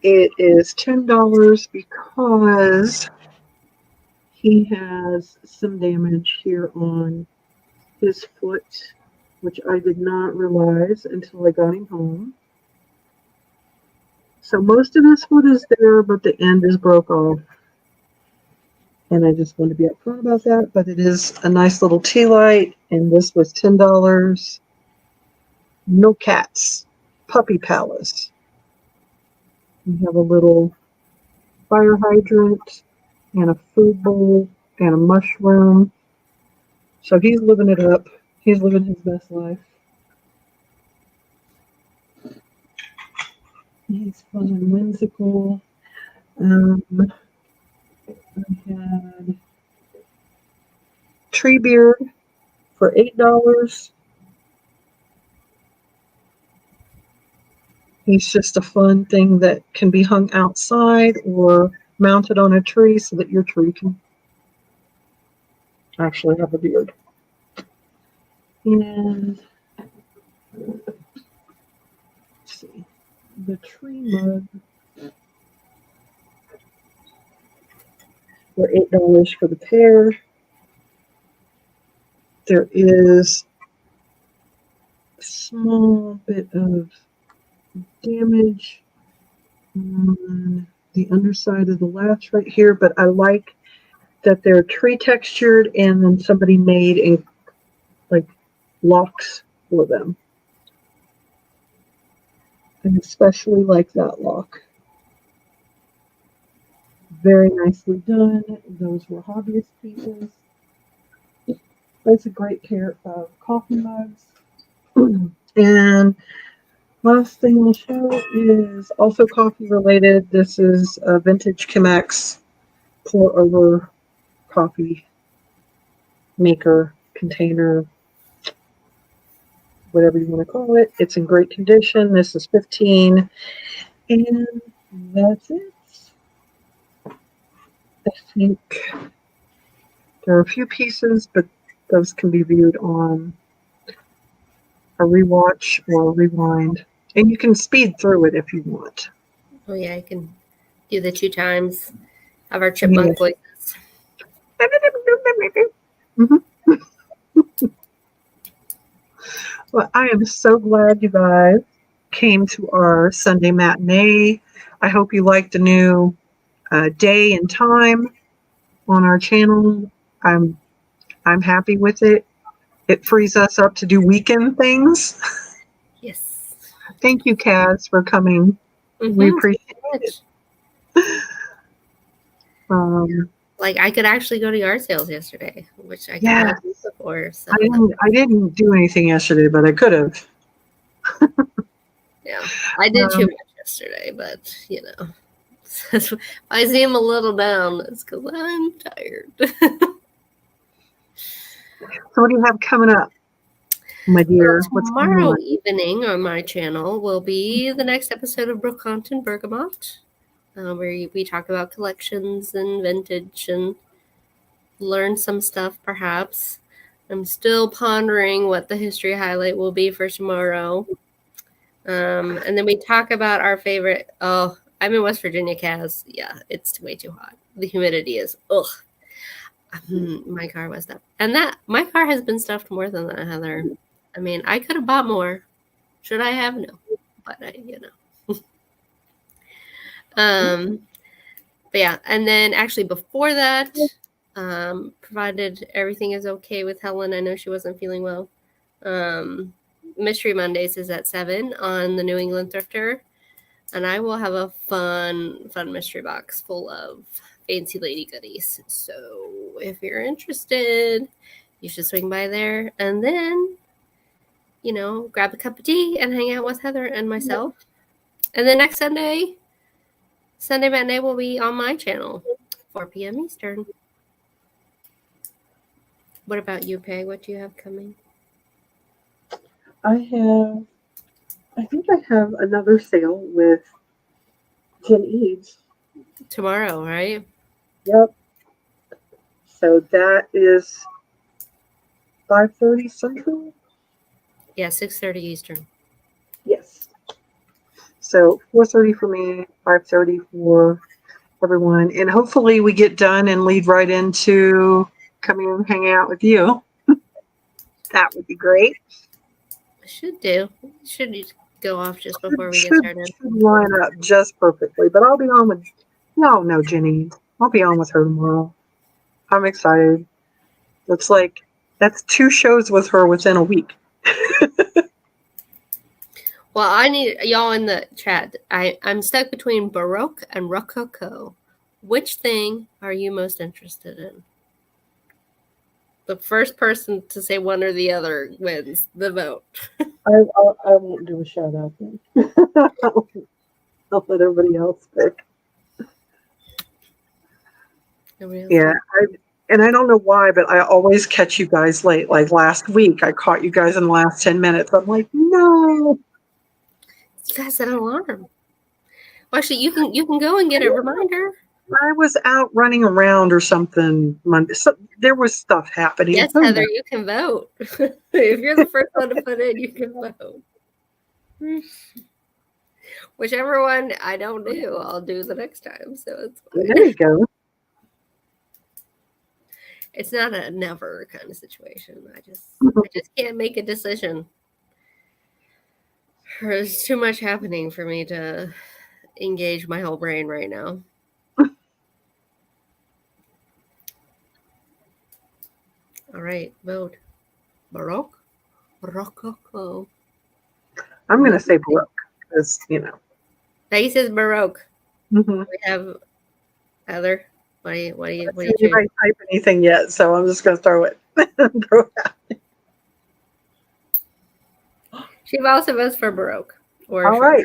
It is $10 because he has some damage here on his foot, which I did not realize until I got him home. So most of his foot is there, but the end is broke off. And I just want to be upfront about that, but it is a nice little tea light, and this was $10. No cats. Puppy Palace. We have a little fire hydrant and a food bowl and a mushroom. So he's living it up. He's living his best life. He's fun and whimsical. I had tree beard for $8. He's just a fun thing that can be hung outside or mounted on a tree so that your tree can actually have a beard. And let's see, the tree mug for $8 for the pair. There is a small bit of damage on the underside of the latch right here, but I like that they're tree textured and then somebody made in like locks for them. I especially like that lock. Very nicely done. Those were hobbyist pieces. That's a great pair of coffee mugs. And last thing I'll show is also coffee related. This is a vintage Chemex pour over coffee maker, container, whatever you want to call it. It's in great condition. This is $15. And that's it. I think there are a few pieces, but those can be viewed on a rewatch or a rewind. And you can speed through it if you want. Oh, yeah, I can do the 2 times of our chipmunk voices. Mm-hmm. Well, I am so glad you guys came to our Sunday matinee. I hope you liked the new day and time on our channel. I'm happy with it. It frees us up to do weekend things. Yes. Thank you, Kaz, for coming. Mm-hmm. We appreciate it. Like I could actually go to yard sales yesterday, which I could not do before. So I didn't do anything yesterday, but I could have. Yeah, I did too much yesterday, but you know, if I seem a little down, it's because I'm tired. So what do you have coming up, my dear? Well, tomorrow evening on my channel will be the next episode of Brooklyn and Bergamot, where we talk about collections and vintage and learn some stuff, perhaps. I'm still pondering what the history highlight will be for tomorrow. And then we talk about our favorite. Oh, I'm in West Virginia, Kaz. Yeah, it's way too hot. The humidity is, ugh. My car was stuffed. And my car has been stuffed more than that, Heather. I mean, I could have bought more. Should I have? No. But but yeah, and then actually before that, provided everything is okay with Helen, I know she wasn't feeling well. Mystery Mondays is at 7 on the New England Thrifter, and I will have a fun mystery box full of fancy lady goodies. So if you're interested, you should swing by there and then, grab a cup of tea and hang out with Heather and myself. And then next Sunday Matinee will be on my channel, 4 p.m. Eastern. What about you, Peg? What do you have coming? I think I have another sale with Jen Eads. Tomorrow, right? Yep. So that is 5:30 Central? Yeah, 6:30 Eastern. Yes. So 4:30 for me, 5:30 for everyone. And hopefully we get done and lead right into coming and hanging out with you. That would be great. Should do. Should go off just before we get started. Should line up just perfectly. But I'll be on with, no, Jenny. I'll be on with her tomorrow. I'm excited. Looks like that's 2 shows with her within a week. Well, I need y'all in the chat. I'm stuck between Baroque and Rococo. Which thing are you most interested in? The first person to say one or the other wins the vote. I won't do a shout out then. I'll let everybody else pick. Yeah, and I don't know why, but I always catch you guys late. Like last week, I caught you guys in the last 10 minutes. I'm like, no. You guys set an alarm. Well, actually, you can go and get a reminder. I was out running around or something Monday. So there was stuff happening. Yes, Heather, you can vote. If you're the first one to put in, you can vote. Whichever one I don't do, I'll do the next time. So it's fine. There you go. It's not a never kind of situation. I just can't make a decision. There's too much happening for me to engage my whole brain right now. All right, vote. Baroque? Rococo. I'm going to say Baroque because, you know. Peggy says Baroque. Mm-hmm. We have Heather. What do you I didn't type anything yet, so I'm just going to throw it out. She also votes for Baroque. Or all right.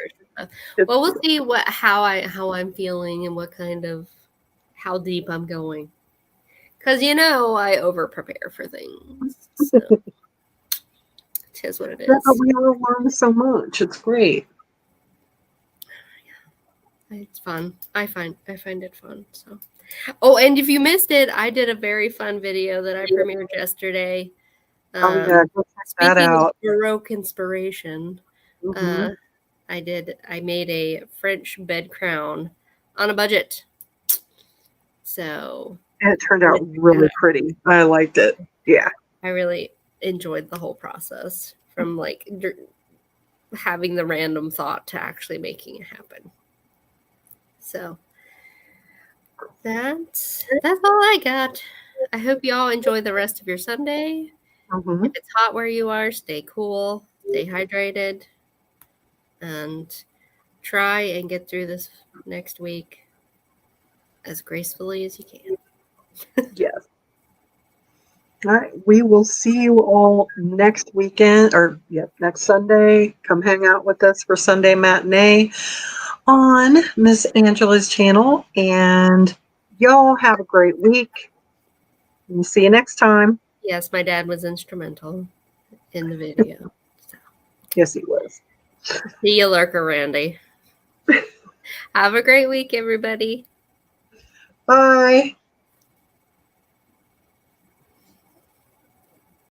Well, we'll see how I'm feeling and what kind of how deep I'm going. Because I over prepare for things. So it is what it is. But we all learn so much. It's great. It's fun. I find it fun. So, and if you missed it, I did a very fun video that I premiered yesterday. Go check that out. Of Baroque inspiration, Mm-hmm. I made a French bed crown on a budget. So and it turned out really pretty. I liked it. Yeah. I really enjoyed the whole process from like having the random thought to actually making it happen. So that's all I got. I hope y'all enjoy the rest of your Sunday. Mm-hmm. If it's hot where you are, stay cool, stay hydrated, and try and get through this next week as gracefully as you can. Yes. All right. We will see you all next weekend next Sunday. Come hang out with us for Sunday Matinee on Miss Angela's channel. And y'all have a great week. We'll see you next time. Yes, my dad was instrumental in the video. So. Yes, he was. See you, Lurker Randy. Have a great week, everybody. Bye.